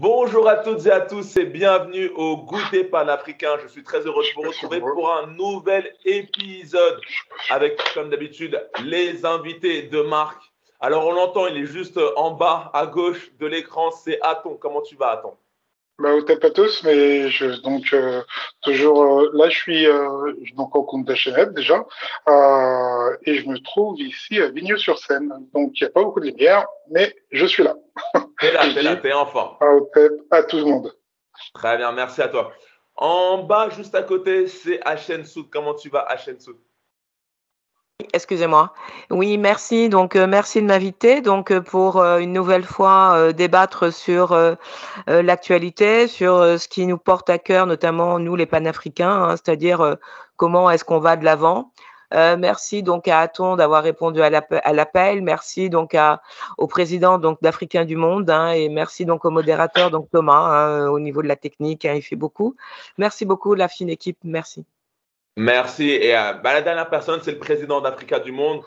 Bonjour à toutes et à tous et bienvenue au Goûter panafricain. Je suis très heureux de vous retrouver pour un nouvel épisode avec, comme d'habitude, les invités de marque. Alors, on l'entend, il est juste en bas à gauche de l'écran, c'est Aton. Comment tu vas, Aton? Au tape à tous, mais toujours là, je suis donc au Kunta Chenet déjà, et je me trouve ici à Vigneux-sur-Seine. Donc il n'y a pas beaucoup de lumière, mais je suis là. T'es là, t'es en forme. Au tape à tout le monde. Très bien, merci à toi. En bas, juste à côté, c'est Hachem Soud. Comment tu vas, Hachem Soud? Excusez-moi. Oui, merci. Donc, merci de m'inviter. Donc, pour une nouvelle fois débattre sur l'actualité, sur ce qui nous porte à cœur, notamment nous les panafricains, hein, c'est-à-dire comment est-ce qu'on va de l'avant. Merci donc à Aton d'avoir répondu à l'appel. Merci donc au président donc d'Africains du Monde, hein, et merci donc au modérateur donc Thomas, hein, au niveau de la technique, hein, il fait beaucoup. Merci beaucoup la fine équipe. Merci. Merci. Et la dernière personne, c'est le président d'Africa du Monde,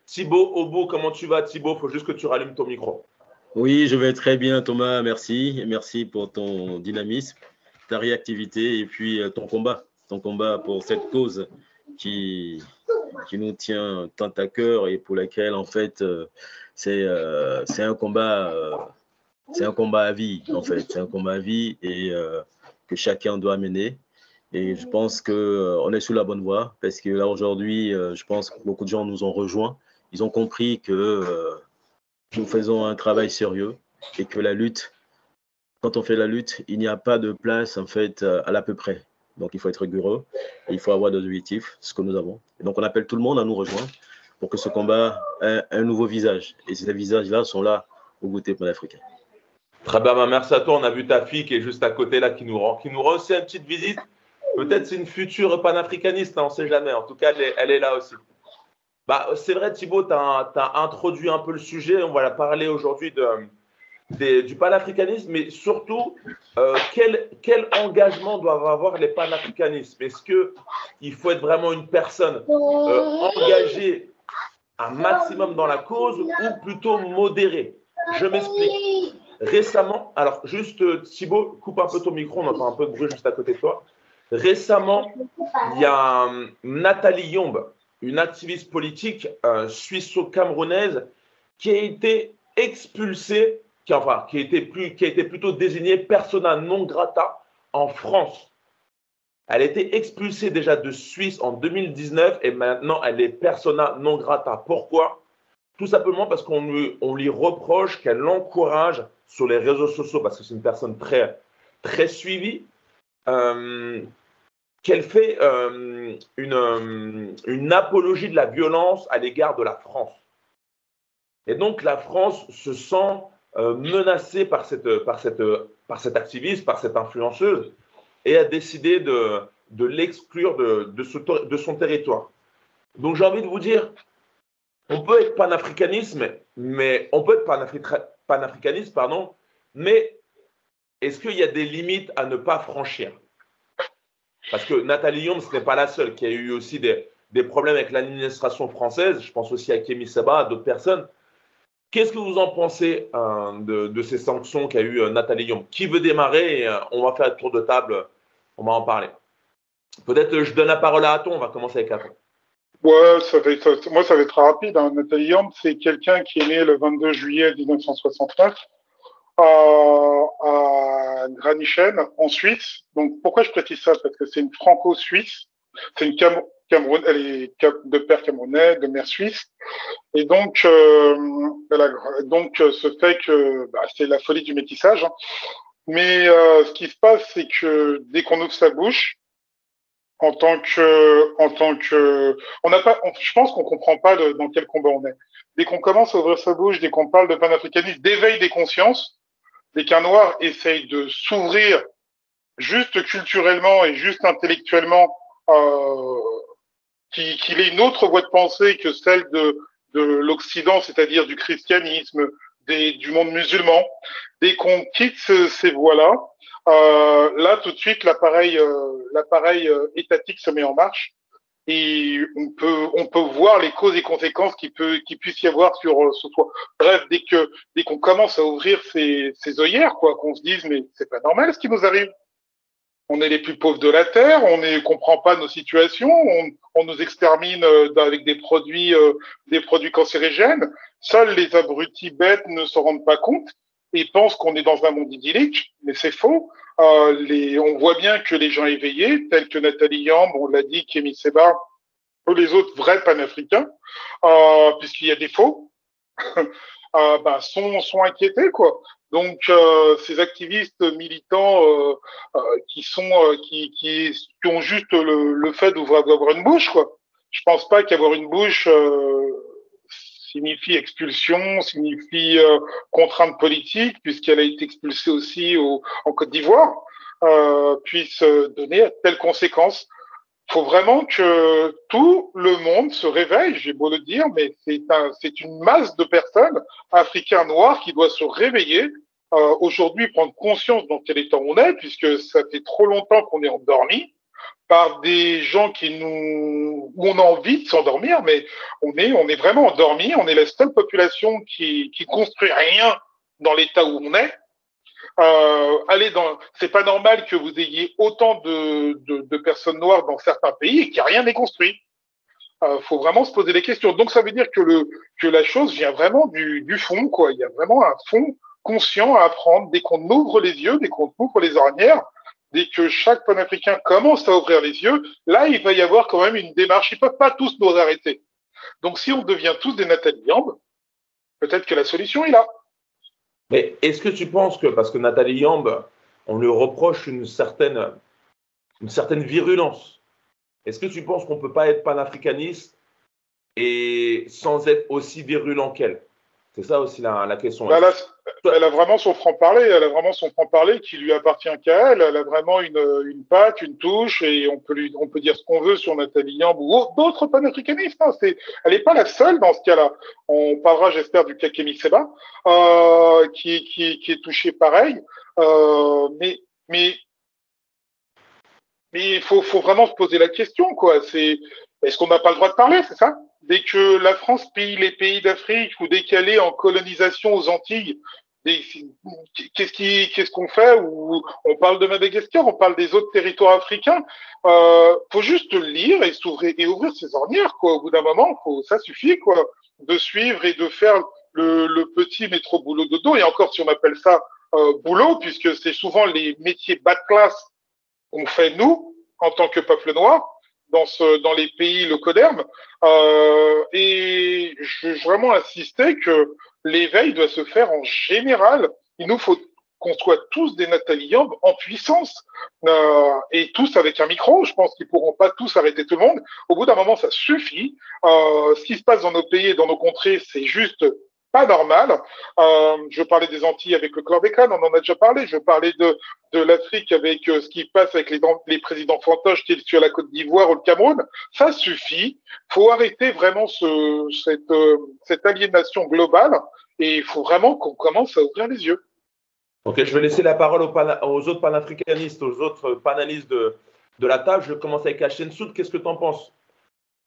Thibaut Obo. Comment tu vas, Thibaut? Il faut juste que tu rallumes ton micro. Oui, je vais très bien, Thomas. Merci. Merci pour ton dynamisme, ta réactivité et puis ton combat pour cette cause qui nous tient tant à cœur et pour laquelle, en fait, c'est un combat, c'est un combat à vie, en fait. C'est un combat à vie et que chacun doit mener. Et je pense qu'on est sur la bonne voie parce que là, aujourd'hui, je pense que beaucoup de gens nous ont rejoints. Ils ont compris que nous faisons un travail sérieux et que la lutte, quand on fait la lutte, il n'y a pas de place, en fait, à l'à peu près. Donc, il faut être rigoureux et il faut avoir des objectifs, ce que nous avons. Et donc, on appelle tout le monde à nous rejoindre pour que ce combat ait un nouveau visage. Et ces visages-là sont là au goûter panafricain. Très bien, merci à toi. On a vu ta fille qui est juste à côté là, qui nous rend aussi une petite visite. Peut-être c'est une future panafricaniste, hein, on ne sait jamais. En tout cas, elle est là aussi. C'est vrai, Thibaut, tu as introduit un peu le sujet. On va parler aujourd'hui du panafricanisme, mais surtout, quel engagement doivent avoir les panafricanistes? Est-ce qu'il faut être vraiment une personne engagée un maximum dans la cause ou plutôt modérée? Je m'explique. Récemment, alors juste Thibaut, coupe un peu ton micro, on entend un peu de bruit juste à côté de toi. Récemment, il y a Nathalie Yombe, une activiste politique suisse-camerounaise, qui a été expulsée, qui a été plutôt désignée persona non grata en France. Elle a été expulsée déjà de Suisse en 2019 et maintenant elle est persona non grata. Pourquoi? Tout simplement parce qu'on lui reproche qu'elle encourage sur les réseaux sociaux, parce que c'est une personne très, très suivie, qu'elle fait une apologie de la violence à l'égard de la France. Et donc la France se sent menacée par cet activiste, par cette influenceuse, et a décidé de l'exclure de son territoire. Donc j'ai envie de vous dire, on peut être panafricaniste, mais est-ce qu'il y a des limites à ne pas franchir? Parce que Nathalie Yombe, ce n'est pas la seule qui a eu aussi des problèmes avec l'administration française. Je pense aussi à Kémy Seba, à d'autres personnes. Qu'est-ce que vous en pensez de ces sanctions qu'a eu Nathalie Yombe? Qui veut démarrer? On va faire un tour de table, on va en parler. Peut-être je donne la parole à Aton, on va commencer avec Aton. Ouais, moi ça va être rapide. Hein. Nathalie Yombe, c'est quelqu'un qui est né le 22 juillet 1969 à Granichen, en Suisse. Donc pourquoi je précise ça? Parce que c'est une franco-suisse. C'est une Cameroun, elle est de père camerounais, de mère suisse. Et donc, ce fait que c'est la folie du métissage. Hein. Mais ce qui se passe, c'est que dès qu'on ouvre sa bouche, on n'a pas, je pense qu'on comprend pas dans quel combat on est. Dès qu'on commence à ouvrir sa bouche, dès qu'on parle de panafricanisme, d'éveil des consciences, dès qu'un noir essaye de s'ouvrir juste culturellement et juste intellectuellement, qu'il ait une autre voie de pensée que celle de l'Occident, c'est-à-dire du christianisme, du monde musulman, dès qu'on quitte ces voies-là, là tout de suite l'appareil étatique se met en marche et on peut voir les causes et conséquences qui puisse y avoir sur toi. Bref, dès qu'on commence à ouvrir ses œillères, quoi, qu'on se dise mais c'est pas normal ce qui nous arrive. On est les plus pauvres de la terre, on ne comprend pas nos situations, on nous extermine avec des produits cancérigènes. Seuls les abrutis bêtes ne se rendent pas compte et pensent qu'on est dans un monde idyllique, mais c'est faux. On voit bien que les gens éveillés, tels que Nathalie Yamb, on l'a dit, Kémy Séba, ou les autres vrais panafricains, puisqu'il y a des faux, sont inquiétés, quoi. Donc ces activistes militants qui ont juste le fait d'avoir une bouche, quoi. Je pense pas qu'avoir une bouche signifie expulsion, signifie contrainte politique, puisqu'elle a été expulsée aussi en Côte d'Ivoire, puisse donner telles conséquences. Il faut vraiment que tout le monde se réveille, j'ai beau le dire, mais c'est une masse de personnes, africains noirs, qui doit se réveiller aujourd'hui, prendre conscience dans quel état on est, puisque ça fait trop longtemps qu'on est endormi par des gens où on a envie de s'endormir, mais on est vraiment endormi. On est la seule population qui construit rien dans l'état où on est. C'est pas normal que vous ayez autant de personnes noires dans certains pays et qu'il n'y a rien n'est construit. Faut vraiment se poser des questions. Donc ça veut dire que la chose vient vraiment du fond, quoi. Il y a vraiment un fond conscient à apprendre dès qu'on ouvre les yeux, dès qu'on ouvre les ornières, dès que chaque panafricain commence à ouvrir les yeux. Là, il va y avoir quand même une démarche. Ils peuvent pas tous nous arrêter. Donc si on devient tous des Nathalie Yamb, peut-être que la solution est là. Mais est-ce que tu penses que, parce que Nathalie Yamb, on lui reproche une certaine virulence, est-ce que tu penses qu'on ne peut pas être panafricaniste et sans être aussi virulent qu'elle? C'est ça aussi la question. Elle a vraiment son franc-parler, qui lui appartient qu'à elle. Elle a vraiment une patte, une touche, et on peut dire ce qu'on veut sur Nathalie Yamb ou d'autres panafricanistes. Hein. Elle n'est pas la seule dans ce cas-là. On parlera, j'espère, du cas Kémy Séba, qui est touché pareil. Mais il faut vraiment se poser la question, quoi. Est-ce qu'on n'a pas le droit de parler, c'est ça? Dès que la France pille les pays d'Afrique ou dès qu'elle est en colonisation aux Antilles, qu'est-ce qu'on fait? Ou on parle de Madagascar, on parle des autres territoires africains. Faut juste lire et s'ouvrir et ouvrir ses ornières, quoi. Au bout d'un moment, ça suffit, quoi, de suivre et de faire le petit métro boulot dodo. Et encore, si on appelle ça boulot, puisque c'est souvent les métiers bas de classe qu'on fait nous en tant que peuple noir dans les pays locodermes. Et je veux vraiment insister que l'éveil doit se faire en général. Il nous faut qu'on soit tous des Nathalie Yamb en puissance et tous avec un micro. Je pense qu'ils pourront pas tous arrêter tout le monde. Au bout d'un moment, ça suffit. Ce qui se passe dans nos pays et dans nos contrées, c'est juste pas normal. Je parlais des Antilles avec le chlordécone, on en a déjà parlé. Je parlais de l'Afrique avec ce qui passe avec les présidents fantoches sur la Côte d'Ivoire ou le Cameroun. Ça suffit. Faut arrêter vraiment cette aliénation globale et il faut vraiment qu'on commence à ouvrir les yeux. Ok, je vais laisser la parole aux autres panafricanistes, aux autres panélistes de la table. Je commence avec Hachem Soud. Qu'est-ce que tu en penses?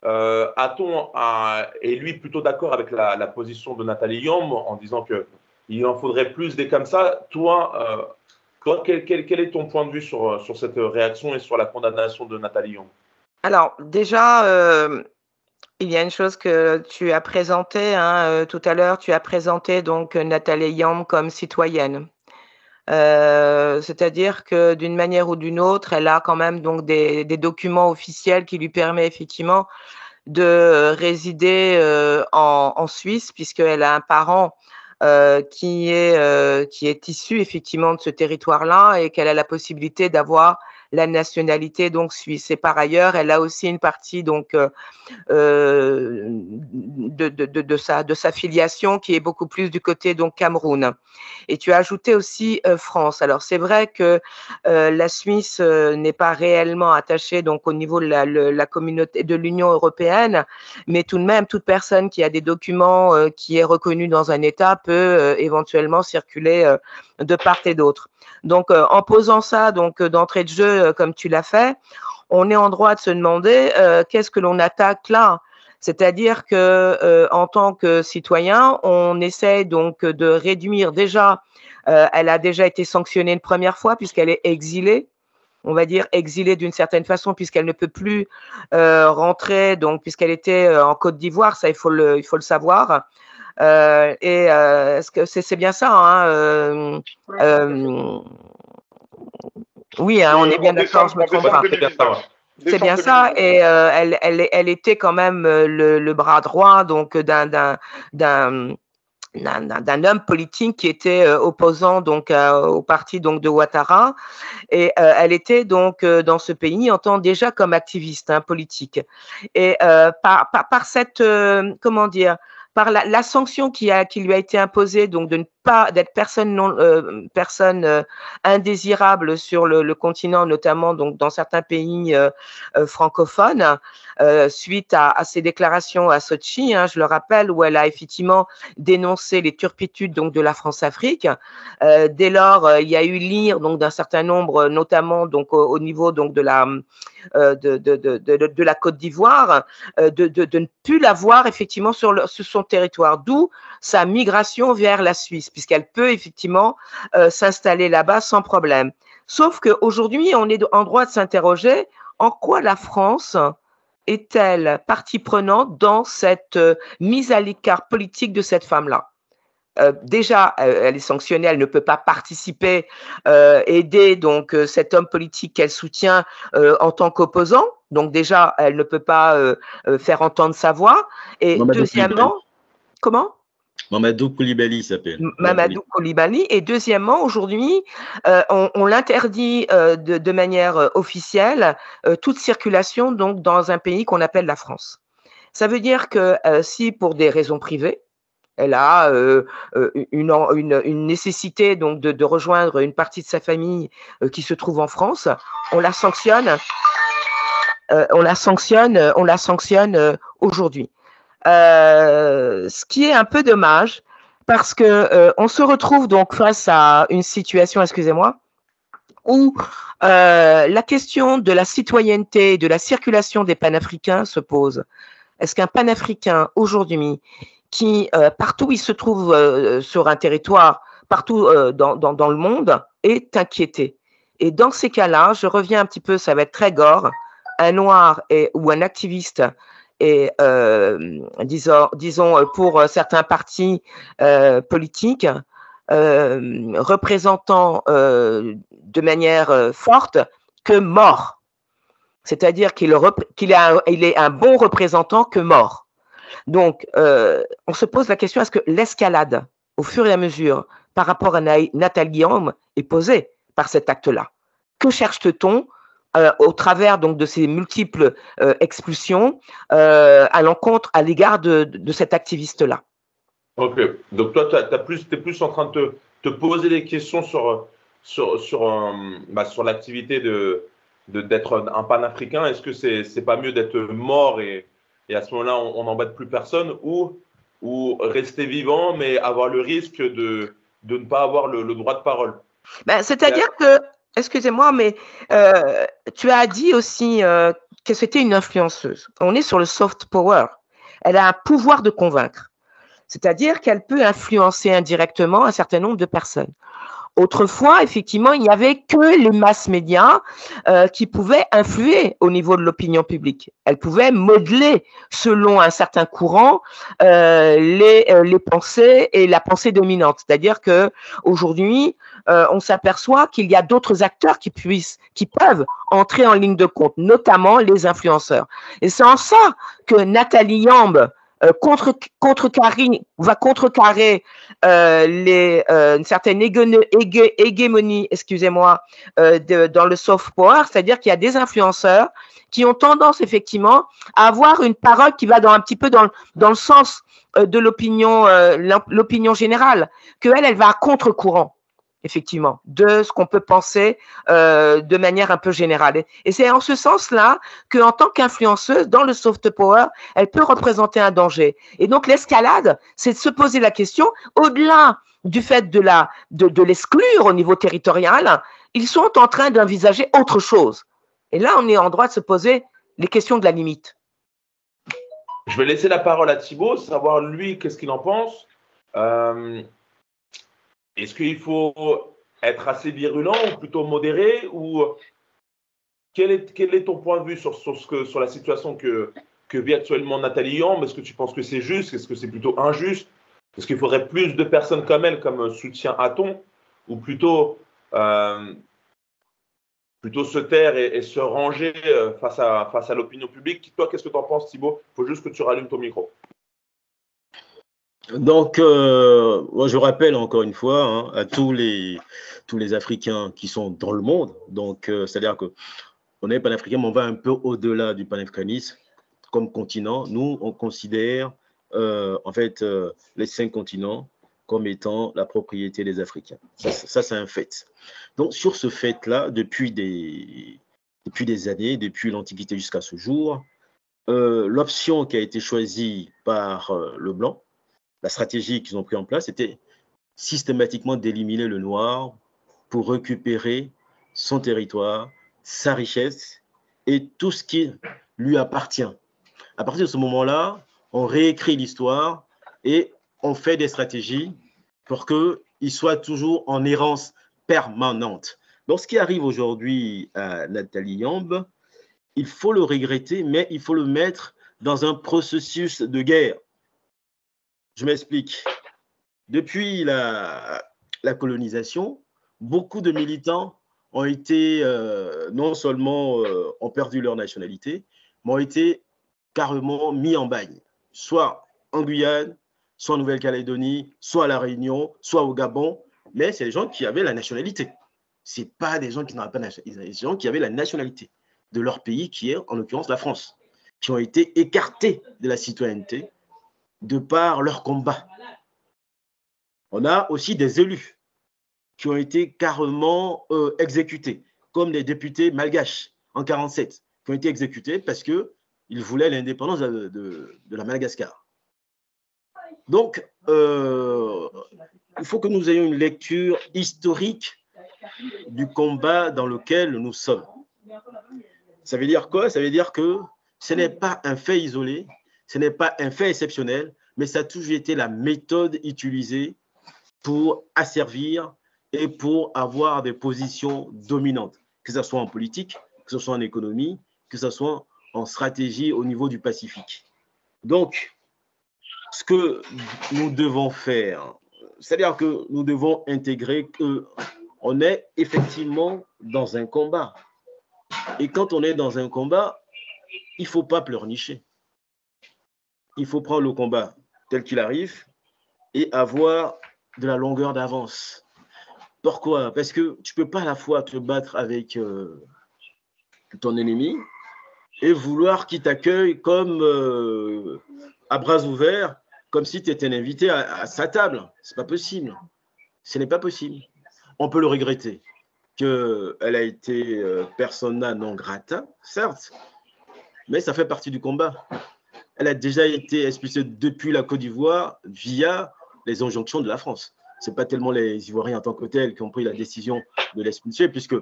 Est lui plutôt d'accord avec la position de Nathalie Yamb en disant qu'il en faudrait plus des comme ça? Toi, quel est ton point de vue sur cette réaction et sur la condamnation de Nathalie Yamb? Alors, déjà, il y a une chose que tu as présentée tout à l'heure. Tu as présenté donc Nathalie Yamb comme citoyenne. C'est-à-dire que d'une manière ou d'une autre, elle a quand même donc des documents officiels qui lui permettent effectivement de résider en Suisse, puisqu'elle a un parent qui est issu effectivement de ce territoire-là et qu'elle a la possibilité d'avoir la nationalité donc suisse. Et par ailleurs, elle a aussi une partie donc de sa filiation qui est beaucoup plus du côté donc Cameroun. Et tu as ajouté aussi France. Alors c'est vrai que la Suisse n'est pas réellement attachée donc au niveau de la communauté de l'Union européenne, mais tout de même toute personne qui a des documents qui est reconnue dans un État peut éventuellement circuler de part et d'autre. Donc en posant ça donc d'entrée de jeu peu comme tu l'as fait, on est en droit de se demander qu'est-ce que l'on attaque là. C'est-à-dire que en tant que citoyen, on essaie donc de réduire déjà. Elle a déjà été sanctionnée une première fois puisqu'elle est exilée. On va dire exilée d'une certaine façon puisqu'elle ne peut plus rentrer, donc puisqu'elle était en Côte d'Ivoire, ça il faut le savoir. Est-ce que c'est bien ça, hein, oui, hein, on est bien d'accord, je me trompe pas. C'est bien ça, et elle était quand même le bras droit donc d'un homme politique qui était opposant donc au parti donc de Ouattara, et elle était donc dans ce pays en tant déjà comme activiste politique, et par cette comment dire, par la sanction qui lui a été imposée, donc de ne pas d'être personne indésirable sur le continent, notamment donc dans certains pays francophones, suite à ses déclarations à Sochi, hein, je le rappelle, où elle a effectivement dénoncé les turpitudes donc de la France-Afrique. Dès lors, il y a eu l'ire donc d'un certain nombre, notamment donc au niveau donc de la Côte d'Ivoire, de ne plus la voir effectivement sur son territoire, d'où sa migration vers la Suisse, puisqu'elle peut effectivement s'installer là-bas sans problème. Sauf qu'aujourd'hui, on est en droit de s'interroger en quoi la France est-elle partie prenante dans cette mise à l'écart politique de cette femme-là. Déjà, elle est sanctionnée, elle ne peut pas participer, aider donc cet homme politique qu'elle soutient en tant qu'opposant. Donc déjà, elle ne peut pas faire entendre sa voix. Et deuxièmement, comment ? Mamadou Koulibaly s'appelle. Mamadou Koulibaly. Et deuxièmement, aujourd'hui, on l'interdit de manière officielle toute circulation donc dans un pays qu'on appelle la France. Ça veut dire que si pour des raisons privées, elle a une nécessité donc de rejoindre une partie de sa famille qui se trouve en France, on la sanctionne. On la sanctionne aujourd'hui. Ce qui est un peu dommage parce que on se retrouve donc face à une situation, excusez-moi, où la question de la citoyenneté et de la circulation des panafricains se pose. Est-ce qu'un panafricain aujourd'hui qui, partout où il se trouve sur un territoire, partout dans le monde, est inquiété? Et dans ces cas-là, je reviens un petit peu, ça va être très gore, un noir ou un activiste et disons pour certains partis politiques représentant de manière forte que mort. C'est-à-dire qu'il est un bon représentant que mort. Donc, on se pose la question, est-ce que l'escalade, au fur et à mesure, par rapport à Nathalie Guillaume, est posée par cet acte-là? Que cherche-t-on au travers donc de ces multiples expulsions à l'égard de cet activiste-là? Ok, donc toi, t'es plus en train de te poser des questions sur l'activité d'être un panafricain. Est-ce que c'est pas mieux d'être mort et à ce moment-là, on n'embête plus personne, ou rester vivant, mais avoir le risque de ne pas avoir le droit de parole? C'est-à-dire que, excusez-moi, mais tu as dit aussi que c'était une influenceuse. On est sur le soft power. Elle a un pouvoir de convaincre. C'est-à-dire qu'elle peut influencer indirectement un certain nombre de personnes. Autrefois, effectivement, il n'y avait que les masses médias qui pouvaient influer au niveau de l'opinion publique. Elles pouvaient modeler selon un certain courant les pensées et la pensée dominante. C'est-à-dire que aujourd'hui, on s'aperçoit qu'il y a d'autres acteurs qui peuvent entrer en ligne de compte, notamment les influenceurs. Et c'est en ça que Nathalie Yamb va contrecarrer une certaine hégémonie, excusez-moi, dans le soft power, c'est-à-dire qu'il y a des influenceurs qui ont tendance effectivement à avoir une parole qui va un petit peu dans le sens de l'opinion générale, qu'elle va à contre-courant, effectivement, de ce qu'on peut penser de manière un peu générale. Et c'est en ce sens-là qu'en tant qu'influenceuse, dans le soft power, elle peut représenter un danger. Et donc, l'escalade, c'est de se poser la question, au-delà du fait de l'exclure au niveau territorial, ils sont en train d'envisager autre chose. Et là, on est en droit de se poser les questions de la limite. Je vais laisser la parole à Thibaut, savoir lui, qu'est-ce qu'il en pense. Est-ce qu'il faut être assez virulent ou plutôt modéré, ou quel est ton point de vue sur la situation que vit actuellement Nathalie Yamb? Est-ce que tu penses que c'est juste? Est-ce que c'est plutôt injuste? Est-ce qu'il faudrait plus de personnes comme elle comme soutien a-t-on, ou plutôt se taire et se ranger face à l'opinion publique? Toi, qu'est-ce que tu en penses, Thibaut? Il faut juste que tu rallumes ton micro. Donc, moi, je rappelle encore une fois hein, à tous les Africains qui sont dans le monde, donc c'est-à-dire qu'on est panafricain, mais on va un peu au-delà du panafricanisme comme continent. Nous, on considère en fait les 5 continents comme étant la propriété des Africains. Ça c'est un fait. Donc, sur ce fait-là, depuis des années, depuis l'Antiquité jusqu'à ce jour, l'option qui a été choisie par le Blanc, la stratégie qu'ils ont pris en place, c'était systématiquement d'éliminer le noir pour récupérer son territoire, sa richesse et tout ce qui lui appartient. À partir de ce moment-là, on réécrit l'histoire et on fait des stratégies pour qu'il soit toujours en errance permanente. Donc, ce qui arrive aujourd'hui à Nathalie Yamb, il faut le regretter, mais il faut le mettre dans un processus de guerre. Je m'explique. Depuis la colonisation, beaucoup de militants ont été, non seulement ont perdu leur nationalité, mais ont été carrément mis en bagne, soit en Guyane, soit en Nouvelle-Calédonie, soit à La Réunion, soit au Gabon, mais c'est des gens qui avaient la nationalité. Ce n'est pas des gens qui n'avaient pas la nationalité, c'est des gens qui avaient la nationalité de leur pays, qui est en l'occurrence la France, qui ont été écartés de la citoyenneté de par leur combat. On a aussi des élus qui ont été carrément exécutés, comme les députés malgaches en 1947, qui ont été exécutés parce qu'ils voulaient l'indépendance de la Madagascar. Donc, il faut que nous ayons une lecture historique du combat dans lequel nous sommes. Ça veut dire quoi? Ça veut dire que ce n'est pas un fait isolé, ce n'est pas un fait exceptionnel, mais ça a toujours été la méthode utilisée pour asservir et pour avoir des positions dominantes, que ce soit en politique, que ce soit en économie, que ce soit en stratégie au niveau du Pacifique. Donc, ce que nous devons faire, c'est-à-dire que nous devons intégrer qu'on est effectivement dans un combat. Et quand on est dans un combat, il ne faut pas pleurnicher. Il faut prendre le combat tel qu'il arrive et avoir de la longueur d'avance. Pourquoi? Parce que tu ne peux pas à la fois te battre avec ton ennemi et vouloir qu'il t'accueille comme à bras ouverts, comme si tu étais un invité à sa table. Ce n'est pas possible. Ce n'est pas possible. On peut le regretter qu'elle a été persona non grata, certes, mais ça fait partie du combat. Elle a déjà été expulsée depuis la Côte d'Ivoire via les injonctions de la France. Ce n'est pas tellement les Ivoiriens en tant que tels qui ont pris la décision de l'expulser, puisque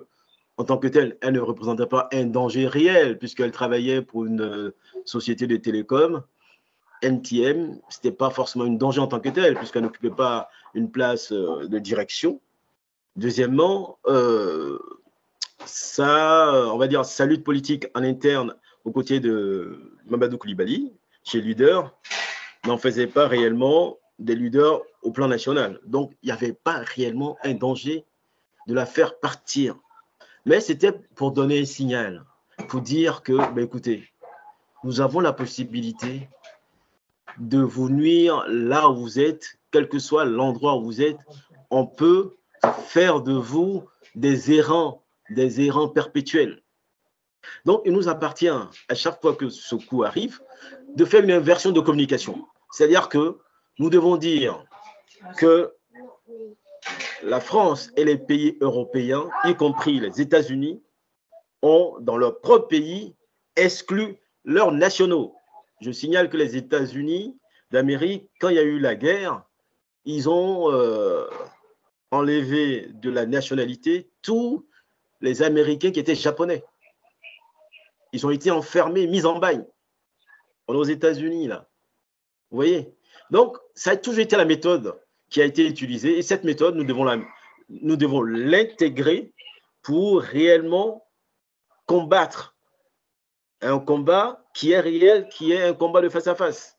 en tant que telle, elle ne représentait pas un danger réel, puisqu'elle travaillait pour une société de télécom, NTM. Ce n'était pas forcément un danger en tant que telle, puisqu'elle n'occupait pas une place de direction. Deuxièmement, on va dire, sa lutte politique en interne aux côtés de Mamadou Coulibaly, chez Leader, n'en faisait pas réellement des leaders au plan national. Donc, il n'y avait pas réellement un danger de la faire partir. Mais c'était pour donner un signal, pour dire que, écoutez, nous avons la possibilité de vous nuire là où vous êtes, quel que soit l'endroit où vous êtes. On peut faire de vous des errants perpétuels. Donc, il nous appartient, à chaque fois que ce coup arrive, de faire une inversion de communication. C'est-à-dire que nous devons dire que la France et les pays européens, y compris les États-Unis, ont, dans leur propre pays, exclu leurs nationaux. Je signale que les États-Unis d'Amérique, quand il y a eu la guerre, ils ont enlevé de la nationalité tous les Américains qui étaient japonais. Ils ont été enfermés, mis en bagne. On est aux États-Unis, là. Vous voyez? Donc, ça a toujours été la méthode qui a été utilisée. Et cette méthode, nous devons l'intégrer pour réellement combattre un combat qui est réel, qui est un combat de face à face.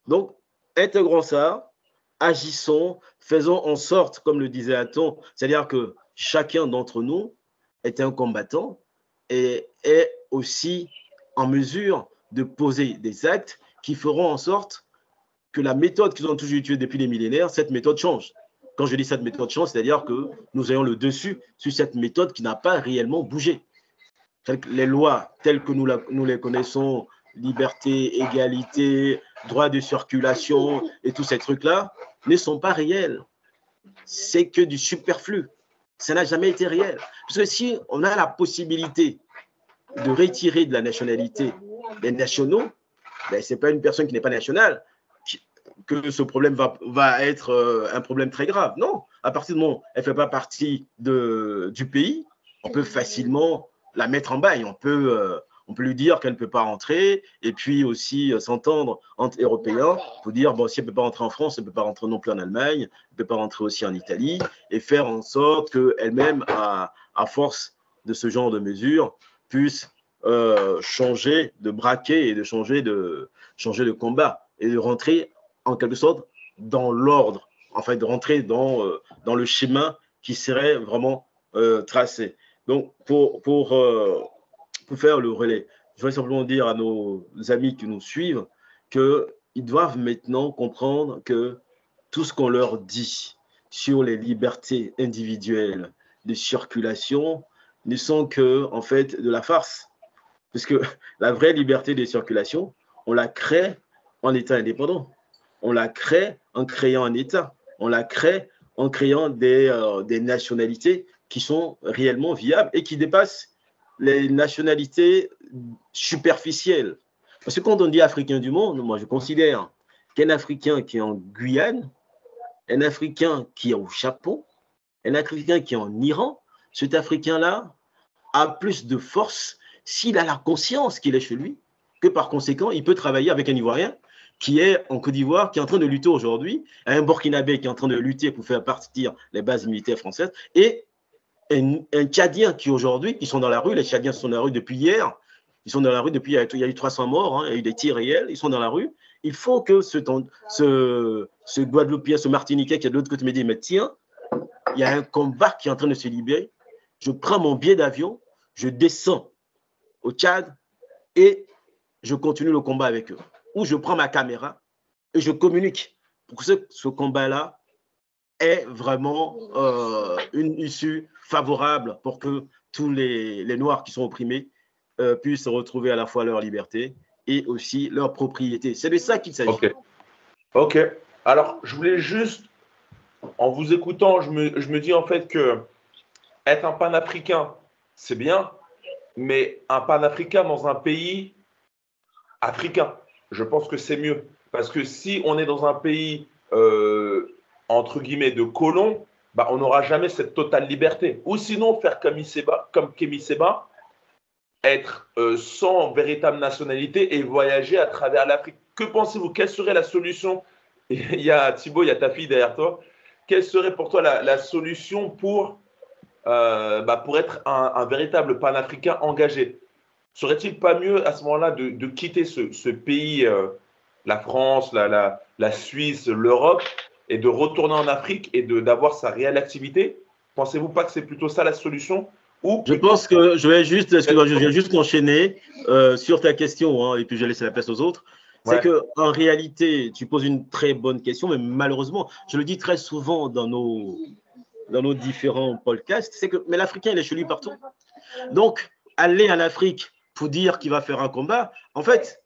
Donc, intégrons ça, agissons, faisons en sorte, comme le disait Aton, c'est-à-dire que chacun d'entre nous est un combattant et est aussi en mesure de poser des actes qui feront en sorte que la méthode qu'ils ont toujours utilisée depuis les millénaires, cette méthode change. Quand je dis cette méthode change, c'est-à-dire que nous ayons le dessus sur cette méthode qui n'a pas réellement bougé. Les lois telles que nous les connaissons, liberté, égalité, droit de circulation et tous ces trucs-là, ne sont pas réels. C'est que du superflu. Ça n'a jamais été réel. Parce que si on a la possibilité de retirer de la nationalité des nationaux, ben, ce n'est pas une personne qui n'est pas nationale que ce problème va être un problème très grave. Non, à partir du moment où elle ne fait pas partie du pays, on peut facilement la mettre en bail. On peut lui dire qu'elle ne peut pas rentrer et puis aussi s'entendre entre Européens pour dire, bon, si elle ne peut pas rentrer en France, elle ne peut pas rentrer non plus en Allemagne, elle ne peut pas rentrer aussi en Italie et faire en sorte qu'elle-même, à force de ce genre de mesures, puisse changer de braquet et de changer de combat et de rentrer en quelque sorte dans l'ordre, enfin de rentrer dans le schéma qui serait vraiment tracé. Donc, pour faire le relais, je voudrais simplement dire à nos amis qui nous suivent qu'ils doivent maintenant comprendre que tout ce qu'on leur dit sur les libertés individuelles de circulation ne sont que, en fait, de la farce. Parce que la vraie liberté de circulation, on la crée en État indépendant. On la crée en créant un État. On la crée en créant des nationalités qui sont réellement viables et qui dépassent les nationalités superficielles. Parce que quand on dit Africain du monde, moi je considère qu'un Africain qui est en Guyane, un Africain qui est au Japon, un Africain qui est en Iran, cet Africain-là a plus de force s'il a la conscience qu'il est chez lui, que par conséquent, il peut travailler avec un Ivoirien qui est en Côte d'Ivoire, qui est en train de lutter aujourd'hui, un Burkinabé qui est en train de lutter pour faire partir les bases militaires françaises, et un Tchadien qui aujourd'hui, qui sont dans la rue, les Tchadiens sont dans la rue depuis hier, ils sont dans la rue depuis, il y a eu 300 morts, hein, il y a eu des tirs réels, ils sont dans la rue. Il faut que ce Guadeloupéen, ce Martiniquais qui est de l'autre côté me dit, mais tiens, il y a un combat qui est en train de se libérer, je prends mon billet d'avion, je descends au Tchad et je continue le combat avec eux. Ou je prends ma caméra et je communique pour que ce combat-là ait vraiment une issue favorable pour que tous les Noirs qui sont opprimés puissent retrouver à la fois leur liberté et aussi leur propriété. C'est de ça qu'il s'agit. Ok. Alors, je voulais juste, en vous écoutant, je me dis en fait que être un panafricain, c'est bien, mais un panafricain dans un pays africain, je pense que c'est mieux. Parce que si on est dans un pays, entre guillemets, de colons, bah, on n'aura jamais cette totale liberté. Ou sinon, faire comme Kémy Séba, être sans véritable nationalité et voyager à travers l'Afrique. Que pensez-vous? Quelle serait la solution? Il y a Thibaut, il y a ta fille derrière toi. Quelle serait pour toi la solution pour être un véritable panafricain engagé? Serait-il pas mieux à ce moment-là de quitter ce pays, la France, la Suisse, l'Europe, et de retourner en Afrique et d'avoir sa réelle activité? Pensez-vous pas que c'est plutôt ça la solution? Je pense que je vais juste enchaîner sur ta question, hein, et puis je vais laisser la place aux autres. C'est qu'en réalité, tu poses une très bonne question, mais malheureusement, je le dis très souvent dans nos différents podcasts, c'est que l'Africain, il est chez lui partout. Donc, aller en Afrique pour dire qu'il va faire un combat, en fait,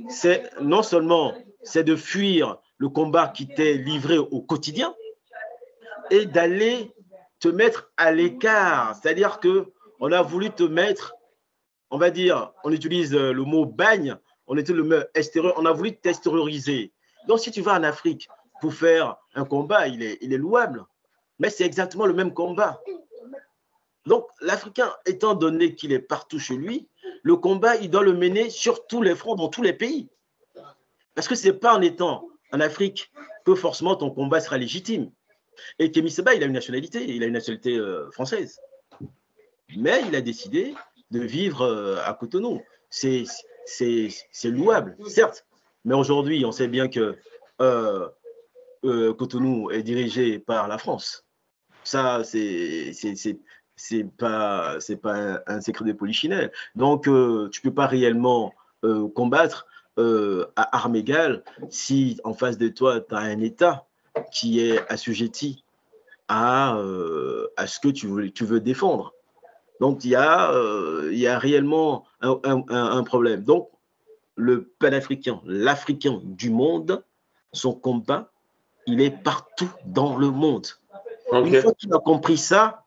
c'est non seulement c'est de fuir le combat qui t'est livré au quotidien et d'aller te mettre à l'écart. C'est-à-dire qu'on a voulu te mettre, on va dire, on utilise le mot bagne, on utilise le mot extérieur, on a voulu t'extérioriser. Donc, si tu vas en Afrique pour faire un combat, il est louable, mais c'est exactement le même combat. Donc, l'Africain, étant donné qu'il est partout chez lui, le combat, il doit le mener sur tous les fronts, dans tous les pays. Parce que ce n'est pas en étant en Afrique que forcément ton combat sera légitime. Et Kémy Séba, il a une nationalité française. Mais il a décidé de vivre à Cotonou. C'est louable, certes. Mais aujourd'hui, on sait bien que Cotonou est dirigé par la France. Ça, c'est pas un secret de polichinelle. Donc, tu peux pas réellement combattre à armes égales si en face de toi, tu as un État qui est assujetti à ce que tu veux défendre. Donc, il y a réellement un problème. Donc, le panafricain, l'Africain du monde, son combat, il est partout dans le monde. Okay. Une fois qu'il a compris ça,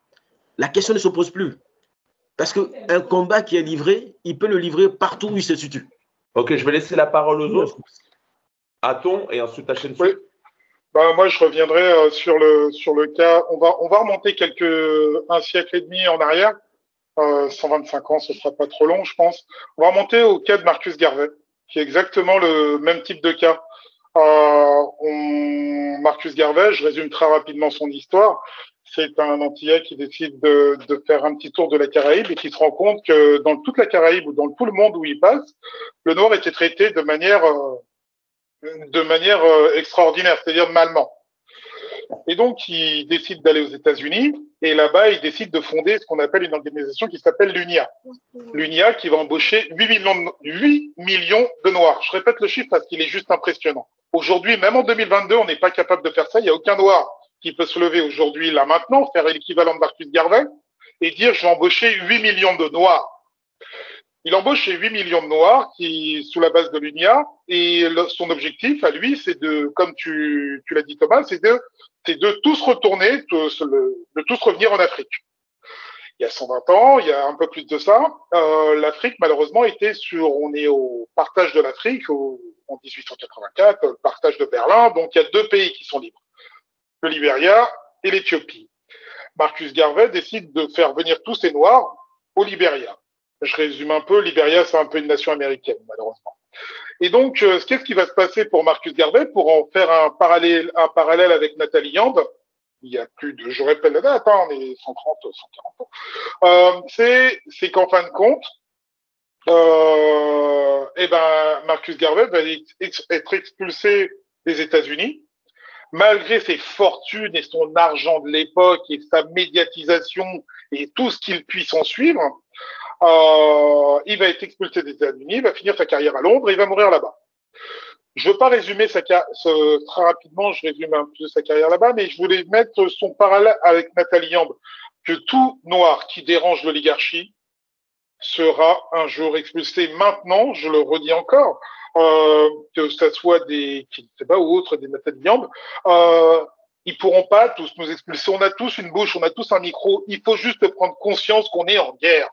la question ne se pose plus. Parce qu'un combat qui est livré, il peut le livrer partout où il se situe. Ok, je vais laisser la parole aux autres. Aton et ensuite ta chaîne. Oui. Bah, moi, je reviendrai sur le cas. On va remonter un siècle et demi en arrière. 125 ans, ce sera pas trop long, je pense. On va remonter au cas de Marcus Garvey, qui est exactement le même type de cas. Marcus Garvey, je résume très rapidement son histoire. C'est un Antillais qui décide de faire un petit tour de la Caraïbe et qui se rend compte que dans toute la Caraïbe ou dans tout le monde où il passe, le noir était traité de manière extraordinaire, c'est-à-dire malement. Et donc, il décide d'aller aux États-Unis et là-bas, il décide de fonder ce qu'on appelle une organisation qui s'appelle l'UNIA. L'UNIA qui va embaucher 8 millions de Noirs. Je répète le chiffre parce qu'il est juste impressionnant. Aujourd'hui, même en 2022, on n'est pas capable de faire ça. Il n'y a aucun Noir qui peut se lever aujourd'hui, là maintenant, faire l'équivalent de Marcus Garvey et dire « je vais embaucher 8 millions de Noirs ». Il embauche 8 millions de Noirs sous la base de l'UNIA et son objectif à lui, c'est de, comme tu l'as dit Thomas, c'est de tous retourner, de tous revenir en Afrique. Il y a 120 ans, il y a un peu plus de ça, l'Afrique malheureusement on est au partage de l'Afrique en 1884, le partage de Berlin, donc il y a deux pays qui sont libres, le Libéria et l'Éthiopie. Marcus Garvey décide de faire venir tous ces Noirs au Libéria. Je résume un peu, Libéria, c'est un peu une nation américaine, malheureusement. Et donc, qu'est-ce qui va se passer pour Marcus Garvey pour en faire un parallèle avec Nathalie Yand? Il y a plus de, je répète la date, on est 130, 140 ans. C'est qu'en fin de compte, Marcus Garvey va être expulsé des États-Unis, malgré ses fortunes et son argent de l'époque et sa médiatisation et tout ce qu'il puisse en suivre. Il va être expulsé des États-Unis, il va finir sa carrière à Londres et il va mourir là-bas. Je ne veux pas résumer très rapidement, je résume un peu sa carrière là-bas, mais je voulais mettre son parallèle avec Nathalie Yand, que tout Noir qui dérange l'oligarchie sera un jour expulsé. Maintenant, je le redis encore, que ce soit des Kinseba ou autres, des Nathalie Yand, ils pourront pas tous nous expulser. On a tous une bouche, on a tous un micro. Il faut juste prendre conscience qu'on est en guerre.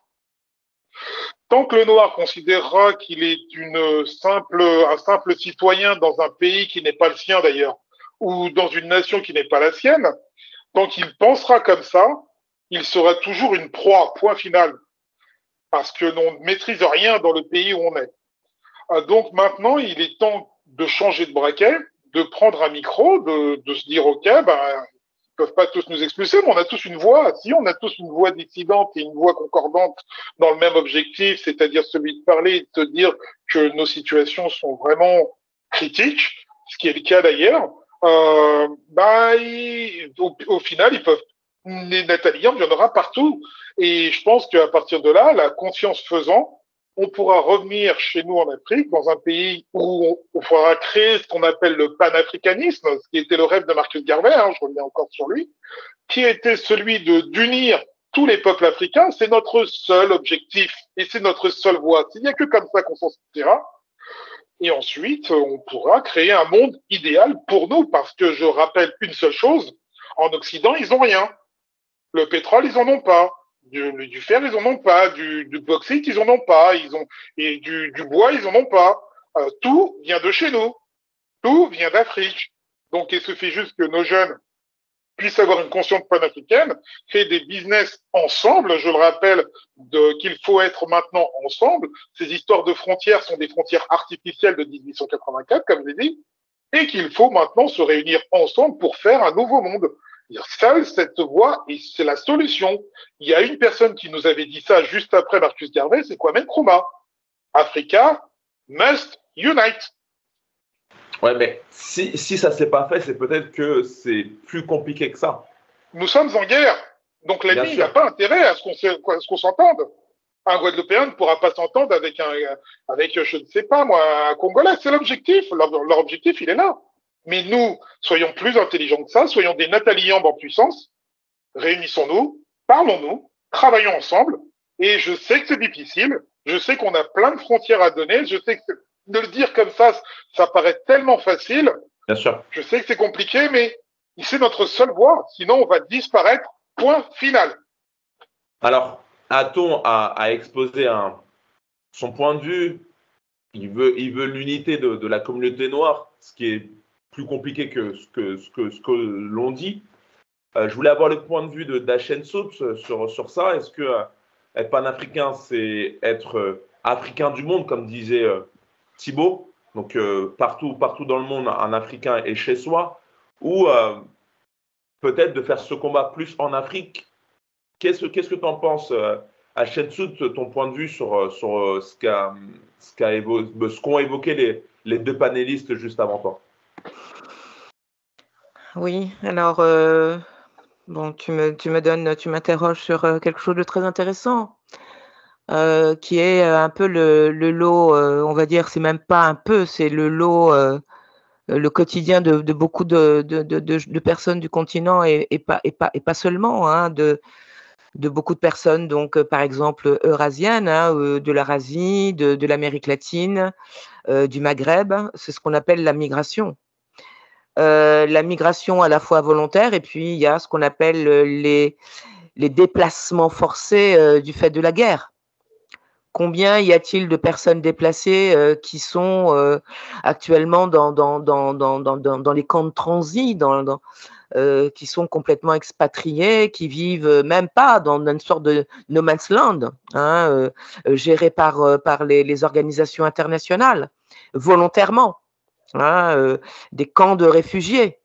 Tant que le Noir considérera qu'il est un simple citoyen dans un pays qui n'est pas le sien d'ailleurs, ou dans une nation qui n'est pas la sienne, tant qu'il pensera comme ça, il sera toujours une proie, point final. Parce que l'on ne maîtrise rien dans le pays où on est. Donc maintenant, il est temps de changer de braquet, de prendre un micro, de se dire, OK, ils peuvent pas tous nous expulser, mais on a tous une voix. Si, on a tous une voix dissidente et une voix concordante dans le même objectif, c'est-à-dire celui de parler et de se dire que nos situations sont vraiment critiques, ce qui est le cas d'ailleurs. Au final, les Nathalie Yand, il y en aura partout. Et je pense qu'à partir de là, la conscience faisant, on pourra revenir chez nous en Afrique, dans un pays où on pourra créer ce qu'on appelle le panafricanisme, ce qui était le rêve de Marcus Garvey, je reviens encore sur lui, qui était celui d'unir tous les peuples africains. C'est notre seul objectif et c'est notre seule voie. Il n'y a que comme ça qu'on s'en sortira. Et ensuite, on pourra créer un monde idéal pour nous, parce que je rappelle une seule chose, en Occident, ils n'ont rien. Le pétrole, ils en ont pas. Du fer, ils en ont pas. Du bauxite, ils en ont pas. Et du bois, ils en ont pas. Tout vient de chez nous. Tout vient d'Afrique. Donc, il suffit juste que nos jeunes puissent avoir une conscience panafricaine, créer des business ensemble. Je le rappelle qu'il faut être maintenant ensemble. Ces histoires de frontières sont des frontières artificielles de 1884, comme je l'ai dit, et qu'il faut maintenant se réunir ensemble pour faire un nouveau monde. Seule cette voie, et c'est la solution. Il y a une personne qui nous avait dit ça juste après Marcus Garvey, c'est Kwame Nkrumah. Africa must unite. Ouais, mais si ça s'est pas fait, c'est peut-être que c'est plus compliqué que ça. Nous sommes en guerre, donc l'ennemi n'a pas intérêt à ce qu'on s'entende. Un Guadeloupéen ne pourra pas s'entendre avec je ne sais pas moi, un Congolais. C'est l'objectif. Leur objectif, il est là. Mais nous, soyons plus intelligents que ça, soyons des Nathalie Yamb en puissance. Réunissons-nous, parlons-nous, travaillons ensemble. Et je sais que c'est difficile. Je sais qu'on a plein de frontières à donner. Je sais que de le dire comme ça paraît tellement facile. Bien sûr. Je sais que c'est compliqué, mais c'est notre seule voie. Sinon, on va disparaître. Point final. Alors, Aton a exposé son point de vue. Il veut l'unité de la communauté noire, ce qui est plus compliqué que ce que l'on dit. Je voulais avoir le point de vue d'Achen Soup sur ça. Est-ce que être panafricain, c'est être africain du monde, comme disait Thibaut, donc partout dans le monde, un Africain est chez soi, ou peut-être de faire ce combat plus en Afrique. Qu'est-ce que tu en penses, Achen Soup, ton point de vue sur ce qu'ont évoqué les deux panélistes juste avant toi? Oui, alors bon, tu m'interroges sur quelque chose de très intéressant, qui est un peu le lot, on va dire, c'est même pas un peu, c'est le lot, le quotidien de beaucoup de personnes du continent et pas seulement, hein, de beaucoup de personnes, donc par exemple eurasiennes, hein, de l'Eurasie, de l'Amérique latine, du Maghreb. C'est ce qu'on appelle la migration. La migration à la fois volontaire et puis il y a ce qu'on appelle les déplacements forcés du fait de la guerre. Combien y a-t-il de personnes déplacées qui sont actuellement dans les camps de transit, qui sont complètement expatriés, qui vivent même pas dans une sorte de no man's land, hein, géré par les organisations internationales, volontairement. Hein, des camps de réfugiés.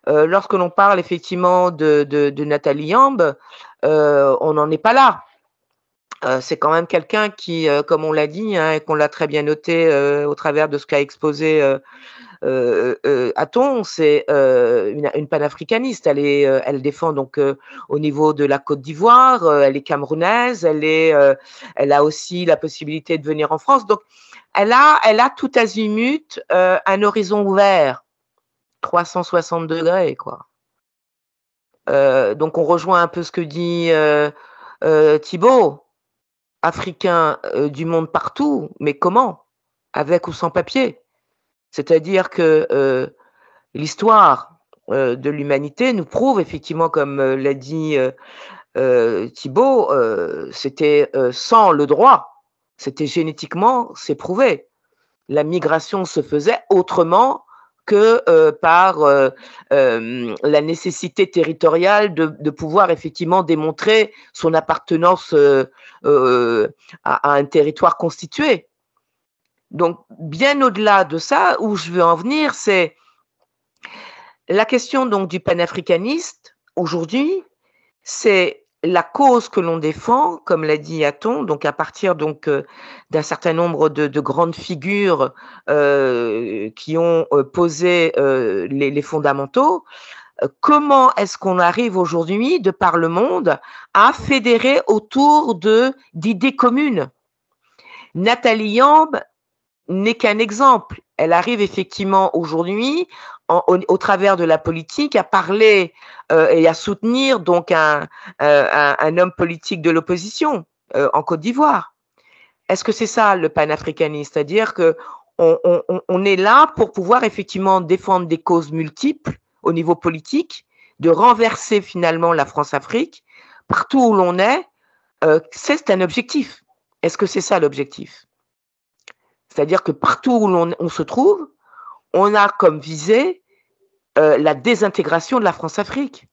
Lorsque l'on parle effectivement de Nathalie Yamb, on n'en est pas là. C'est quand même quelqu'un qui, comme on l'a dit, hein, et qu'on l'a très bien noté au travers de ce qu'a exposé Aton, c'est une panafricaniste. Elle défend donc au niveau de la Côte d'Ivoire, elle est camerounaise, elle a aussi la possibilité de venir en France. Donc, elle a tout azimut un horizon ouvert, 360 degrés, quoi. Donc, on rejoint un peu ce que dit Thibaut, africain du monde partout, mais comment? Avec ou sans papier? C'est-à-dire que l'histoire de l'humanité nous prouve effectivement, comme l'a dit Thibaut, c'était sans le droit. C'était génétiquement, c'est prouvé. La migration se faisait autrement que par la nécessité territoriale de pouvoir effectivement démontrer son appartenance à un territoire constitué. Donc, bien au-delà de ça, où je veux en venir, c'est la question donc du panafricaniste aujourd'hui, c'est la cause que l'on défend, comme l'a dit Aton, donc à partir donc d'un certain nombre de grandes figures qui ont posé les fondamentaux. Comment est-ce qu'on arrive aujourd'hui, de par le monde, à fédérer autour d'idées communes? Nathalie Yamb n'est qu'un exemple. Elle arrive effectivement aujourd'hui, au travers de la politique, à parler et à soutenir donc un homme politique de l'opposition en Côte d'Ivoire. Est-ce que c'est ça le panafricanisme? C'est-à-dire que on est là pour pouvoir effectivement défendre des causes multiples au niveau politique, de renverser finalement la France-Afrique partout où l'on est. C'est un objectif. Est-ce que c'est ça l'objectif? C'est-à-dire que partout où on se trouve, on a comme visée la désintégration de la France-Afrique.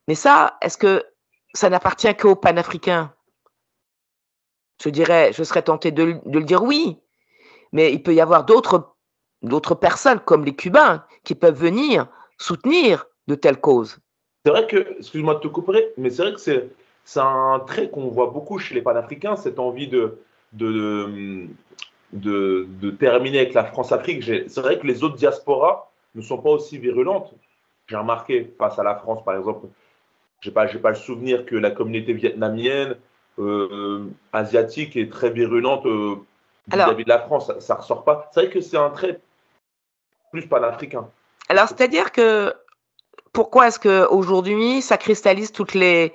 Mais ça, est-ce que ça n'appartient qu'aux panafricains? Je serais tenté de le dire oui, mais il peut y avoir d'autres personnes, comme les Cubains, qui peuvent venir soutenir de telles causes. C'est vrai que, excuse-moi de te couper, mais c'est vrai que c'est un trait qu'on voit beaucoup chez les panafricains, cette envie de, de terminer avec la France-Afrique. C'est vrai que les autres diasporas ne sont pas aussi virulentes. J'ai remarqué, face à la France, par exemple, j'ai pas le souvenir que la communauté vietnamienne, asiatique est très virulente vis-à-vis de la France. Ça ressort pas. C'est vrai que c'est un trait plus panafricain. Alors, c'est-à-dire que pourquoi est-ce qu'aujourd'hui, ça cristallise toutes les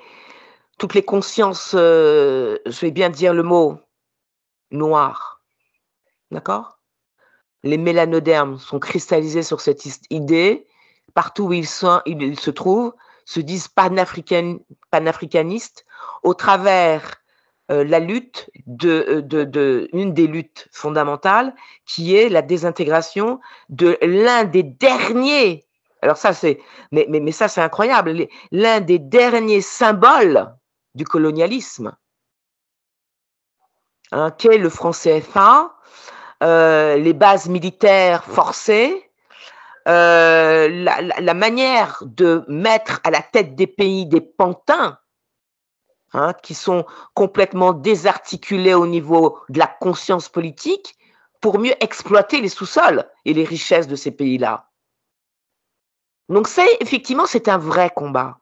consciences, je vais bien dire le mot, noires, d'accord? Les mélanodermes sont cristallisés sur cette idée, partout où ils se trouvent, se disent panafricanistes au travers la lutte une des luttes fondamentales, qui est la désintégration de l'un des derniers. Alors ça, mais ça, c'est incroyable. L'un des derniers symboles du colonialisme, hein, qu'est le franc CFA, les bases militaires forcées, la manière de mettre à la tête des pays des pantins, hein, qui sont complètement désarticulés au niveau de la conscience politique pour mieux exploiter les sous-sols et les richesses de ces pays-là. Donc effectivement, c'est un vrai combat.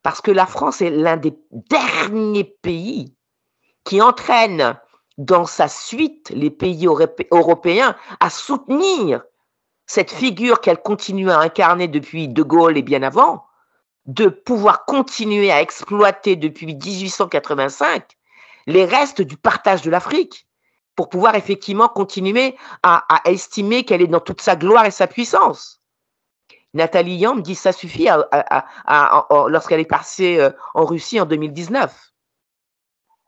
Parce que la France est l'un des derniers pays qui entraîne dans sa suite les pays européens à soutenir cette figure qu'elle continue à incarner depuis De Gaulle et bien avant, de pouvoir continuer à exploiter depuis 1885 les restes du partage de l'Afrique pour pouvoir effectivement continuer à estimer qu'elle est dans toute sa gloire et sa puissance. Nathalie Yamb dit ça suffit lorsqu'elle est passée en Russie en 2019.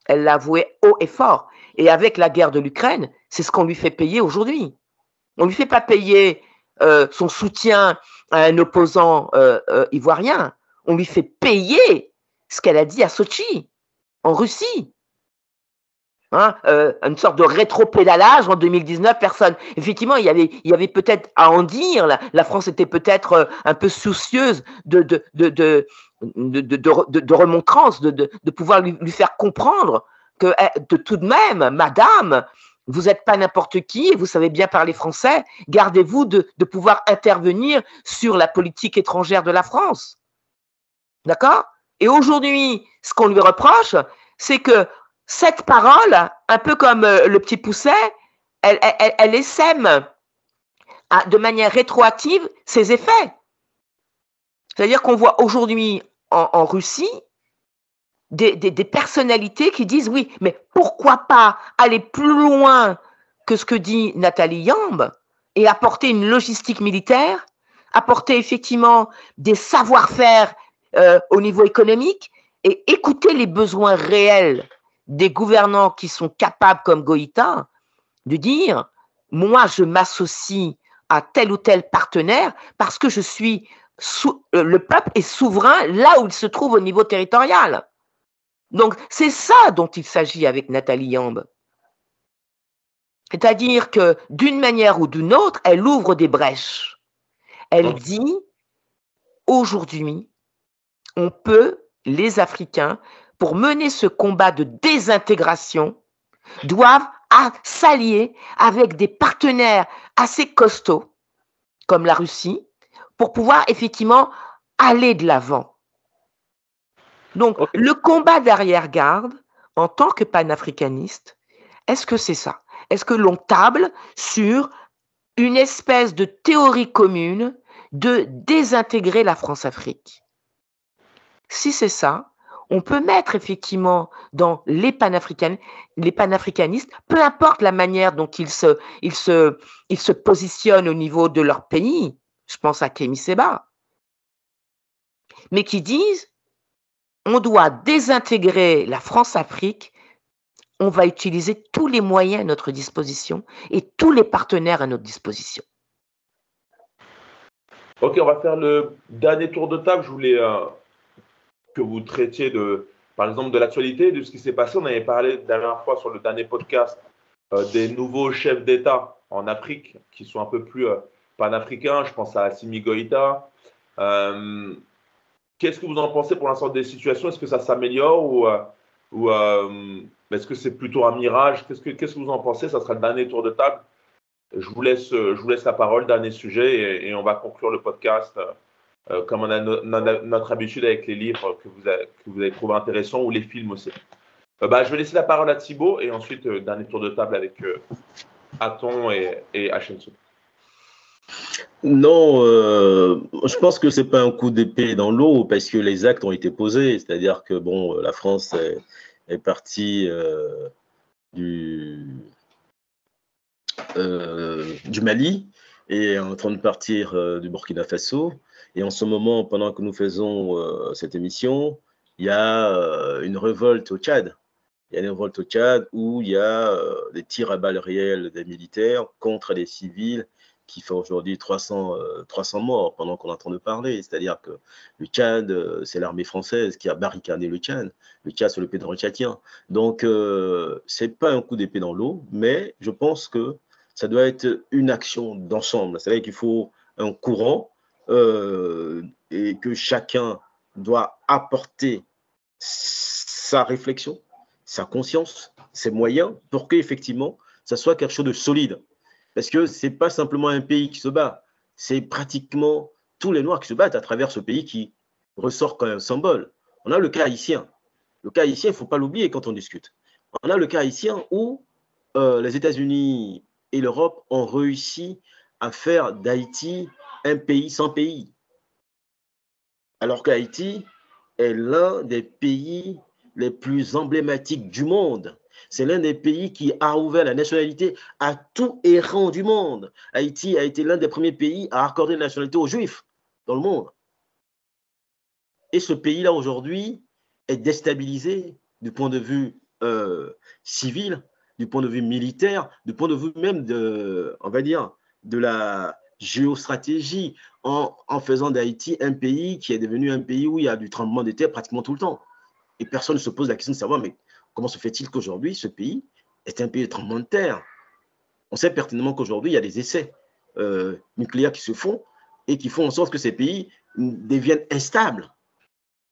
Elle l'a avoué haut et fort. Et avec la guerre de l'Ukraine, c'est ce qu'on lui fait payer aujourd'hui. On ne lui fait pas payer son soutien à un opposant ivoirien. On lui fait payer ce qu'elle a dit à Sochi, en Russie. Hein, une sorte de rétropédalage en 2019, personne. Effectivement, il y avait peut-être à en dire. La France était peut-être un peu soucieuse de remontrance, de pouvoir lui faire comprendre que tout de même, madame, vous n'êtes pas n'importe qui, vous savez bien parler français, gardez-vous de pouvoir intervenir sur la politique étrangère de la France. D'accord? Et aujourd'hui, ce qu'on lui reproche, c'est que cette parole, un peu comme le petit Pousset, elle essaime de manière rétroactive ses effets. C'est-à-dire qu'on voit aujourd'hui en Russie des personnalités qui disent oui, mais pourquoi pas aller plus loin que ce que dit Nathalie Yamb et apporter une logistique militaire, apporter effectivement des savoir-faire au niveau économique et écouter les besoins réels des gouvernants qui sont capables, comme Goïta, de dire moi je m'associe à tel ou tel partenaire parce que je suis le peuple est souverain là où il se trouve au niveau territorial. Donc c'est ça dont il s'agit avec Nathalie Yamb. C'est-à-dire que d'une manière ou d'une autre, elle ouvre des brèches. Elle dit aujourd'hui, on peut, les Africains, pour mener ce combat de désintégration, doivent s'allier avec des partenaires assez costauds, comme la Russie, pour pouvoir effectivement aller de l'avant. Donc, le combat d'arrière-garde, en tant que panafricaniste, est-ce que c'est ça? Est-ce que l'on table sur une espèce de théorie commune de désintégrer la France-Afrique? Si c'est ça, on peut mettre effectivement dans les panafricanistes, peu importe la manière dont ils se positionnent au niveau de leur pays, je pense à Kémy Séba, mais qui disent on doit désintégrer la France-Afrique, on va utiliser tous les moyens à notre disposition et tous les partenaires à notre disposition. Ok, on va faire le dernier tour de table. Je voulais que vous traitiez par exemple, de l'actualité, de ce qui s'est passé. On avait parlé la dernière fois sur le dernier podcast des nouveaux chefs d'État en Afrique qui sont un peu plus panafricains. Je pense à Assimi Goïta. Qu'est-ce que vous en pensez pour l'instant des situations? Est-ce que ça s'améliore ou est-ce que c'est plutôt un mirage? Qu'est-ce que vous en pensez? Ça sera le dernier tour de table. Je vous laisse la parole, dernier sujet, et on va conclure le podcast comme on a notre habitude avec les livres que vous avez trouvé intéressants ou les films aussi. Je vais laisser la parole à Thibaut et ensuite dernier tour de table avec Aton et Hachenso. Non, je pense que c'est pas un coup d'épée dans l'eau parce que les actes ont été posés. C'est-à-dire que bon, la France est partie du Mali et est en train de partir du Burkina Faso. Et en ce moment, pendant que nous faisons cette émission, il y a une révolte au Tchad. Il y a une révolte au Tchad où il y a des tirs à balles réelles des militaires contre les civils qui fait aujourd'hui 300 morts pendant qu'on est en train de parler. C'est-à-dire que le Tchad, c'est l'armée française qui a barricadé le Tchad. Le Tchad, c'est le pétrole tchadien. Donc, ce n'est pas un coup d'épée dans l'eau, mais je pense que ça doit être une action d'ensemble. C'est-à-dire qu'il faut un courant et que chacun doit apporter sa réflexion, sa conscience, ses moyens pour qu'effectivement, ça soit quelque chose de solide. Parce que ce n'est pas simplement un pays qui se bat, c'est pratiquement tous les Noirs qui se battent à travers ce pays qui ressort comme un symbole. On a le cas haïtien. Le cas haïtien, il ne faut pas l'oublier quand on discute. On a le cas haïtien où les États-Unis et l'Europe ont réussi à faire d'Haïti un pays sans pays. Alors qu'Haïti est l'un des pays les plus emblématiques du monde. C'est l'un des pays qui a ouvert la nationalité à tout errant du monde. Haïti a été l'un des premiers pays à accorder la nationalité aux Juifs dans le monde. Et ce pays-là, aujourd'hui, est déstabilisé du point de vue civil, du point de vue militaire, du point de vue même de la géostratégie, en faisant d'Haïti un pays qui est devenu un pays où il y a du tremblement de terre pratiquement tout le temps. Et personne ne se pose la question de savoir, mais comment se fait-il qu'aujourd'hui, ce pays est un pays de tremblement de terre? On sait pertinemment qu'aujourd'hui, il y a des essais nucléaires qui se font et qui font en sorte que ces pays deviennent instables.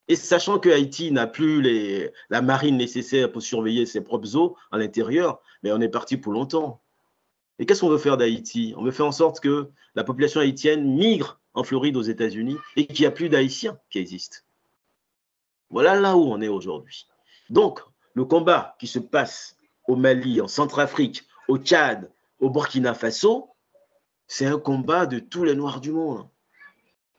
Et sachant que Haïti n'a plus la marine nécessaire pour surveiller ses propres eaux à l'intérieur, mais on est parti pour longtemps. Et qu'est-ce qu'on veut faire d'Haïti? On veut faire en sorte que la population haïtienne migre en Floride aux États-Unis et qu'il n'y a plus d'Haïtiens qui existent. Voilà là où on est aujourd'hui. Donc, le combat qui se passe au Mali, en Centrafrique, au Tchad, au Burkina Faso, c'est un combat de tous les Noirs du monde.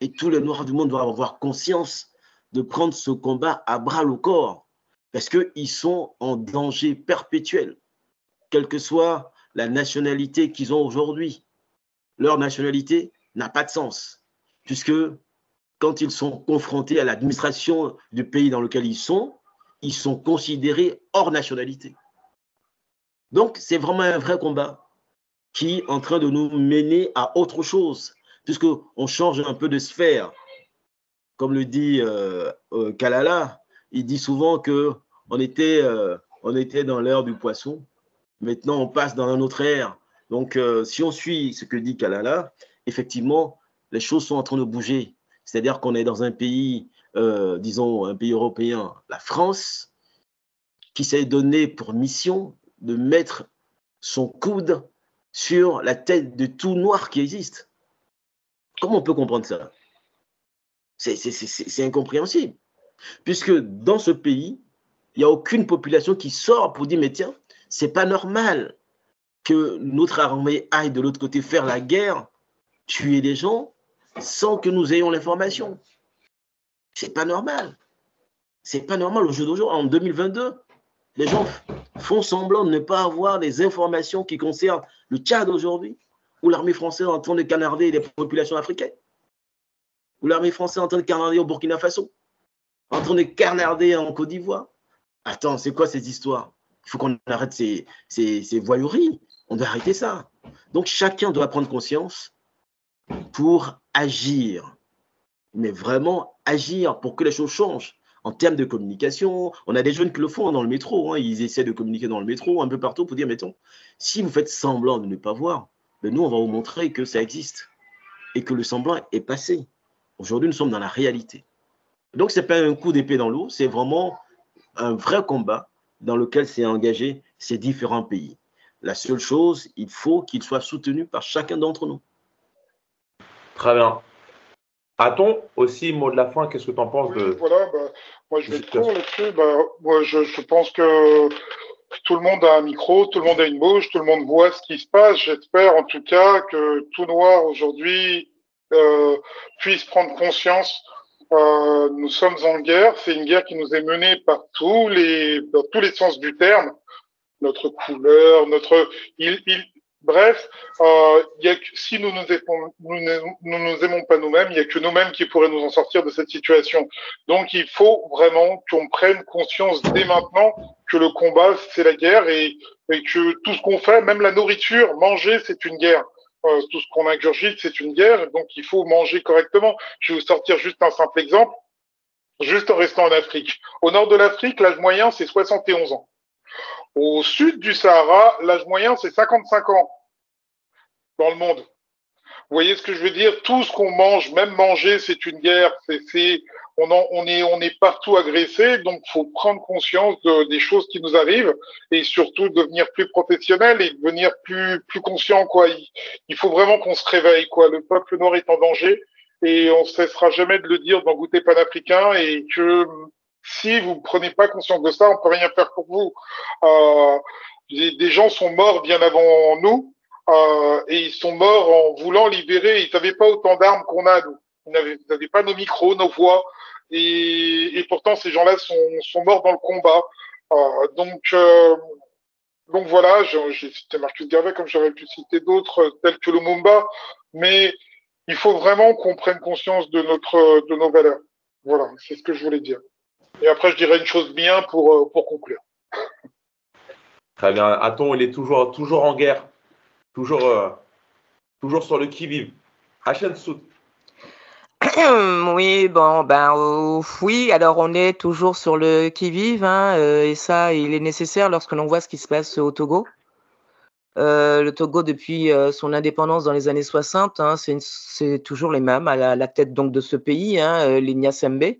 Et tous les Noirs du monde doivent avoir conscience de prendre ce combat à bras le corps, parce qu'ils sont en danger perpétuel, quelle que soit la nationalité qu'ils ont aujourd'hui. Leur nationalité n'a pas de sens, puisque quand ils sont confrontés à l'administration du pays dans lequel ils sont considérés hors nationalité. Donc, c'est vraiment un vrai combat qui est en train de nous mener à autre chose, puisqu'on change un peu de sphère. Comme le dit Kalala, il dit souvent qu'on était dans l'ère du poisson, maintenant on passe dans un autre ère. Donc, si on suit ce que dit Kalala, effectivement, les choses sont en train de bouger. C'est-à-dire qu'on est dans un pays, disons, un pays européen, la France, qui s'est donné pour mission de mettre son coude sur la tête de tout noir qui existe. Comment on peut comprendre ça? C'est incompréhensible. Puisque dans ce pays, il n'y a aucune population qui sort pour dire, mais tiens, c'est pas normal que notre armée aille de l'autre côté faire la guerre, tuer des gens, sans que nous ayons l'information. C'est pas normal. C'est pas normal au jour d'aujourd'hui, en 2022. Les gens font semblant de ne pas avoir les informations qui concernent le Tchad aujourd'hui, où l'armée française est en train de canarder les populations africaines, où l'armée française est en train de canarder au Burkina Faso, en train de canarder en Côte d'Ivoire. Attends, c'est quoi ces histoires? Il faut qu'on arrête ces voyouries. On doit arrêter ça. Donc chacun doit prendre conscience pour agir, mais vraiment agir pour que les choses changent. en termes de communication. On a des jeunes qui le font dans le métro, hein, ils essaient de communiquer dans le métro, un peu partout, pour dire, mettons, si vous faites semblant de ne pas voir, ben nous, on va vous montrer que ça existe et que le semblant est passé. Aujourd'hui, nous sommes dans la réalité. Donc, ce n'est pas un coup d'épée dans l'eau, c'est vraiment un vrai combat dans lequel s'est engagé ces différents pays. La seule chose, il faut qu'il soit soutenu par chacun d'entre nous. Très bien. A-t-on aussi, mot de la fin, qu'est-ce que tu en penses de... Voilà, moi je vais être court là-dessus. Moi je pense que tout le monde a un micro, tout le monde a une bouche, tout le monde voit ce qui se passe. J'espère en tout cas que tout noir aujourd'hui puisse prendre conscience. Nous sommes en guerre. C'est une guerre qui nous est menée par dans tous les sens du terme. Notre couleur, bref, si nous nous aimons pas nous-mêmes, il n'y a que nous-mêmes qui pourraient nous en sortir de cette situation. Donc il faut vraiment qu'on prenne conscience dès maintenant que le combat, c'est la guerre et que tout ce qu'on fait, même la nourriture, manger, c'est une guerre. Tout ce qu'on ingurgite, c'est une guerre, donc il faut manger correctement. Je vais vous sortir juste un simple exemple, juste en restant en Afrique. Au nord de l'Afrique, l'âge moyen, c'est 71 ans. Au sud du Sahara, l'âge moyen, c'est 55 ans dans le monde. Vous voyez ce que je veux dire? Tout ce qu'on mange, même manger, c'est une guerre. On est partout agressé, donc il faut prendre conscience des choses qui nous arrivent et surtout devenir plus professionnel et devenir plus conscient, quoi. Il faut vraiment qu'on se réveille, quoi. Le peuple noir est en danger et on ne cessera jamais de le dire dans Goûter panafricain et que si vous ne prenez pas conscience de ça, on ne peut rien faire pour vous. Des gens sont morts bien avant nous et ils sont morts en voulant libérer. Ils n'avaient pas autant d'armes qu'on a, nous. Ils n'avaient pas nos micros, nos voix. Et pourtant, ces gens-là sont morts dans le combat. Donc voilà, j'ai cité Marcus Garvey, comme j'aurais pu citer d'autres, tels que Lumumba. Mais il faut vraiment qu'on prenne conscience de nos valeurs. Voilà, c'est ce que je voulais dire. Et après, je dirais une chose bien pour conclure. Très bien. Aton, il est toujours en guerre. Toujours sur le qui-vive. Hachem Soud. Oui, oui, alors on est toujours sur le qui-vive, hein, et ça, il est nécessaire lorsque l'on voit ce qui se passe au Togo. Le Togo, depuis son indépendance dans les années 60, hein, c'est toujours les mêmes à la tête donc de ce pays, hein, les Nyasembe.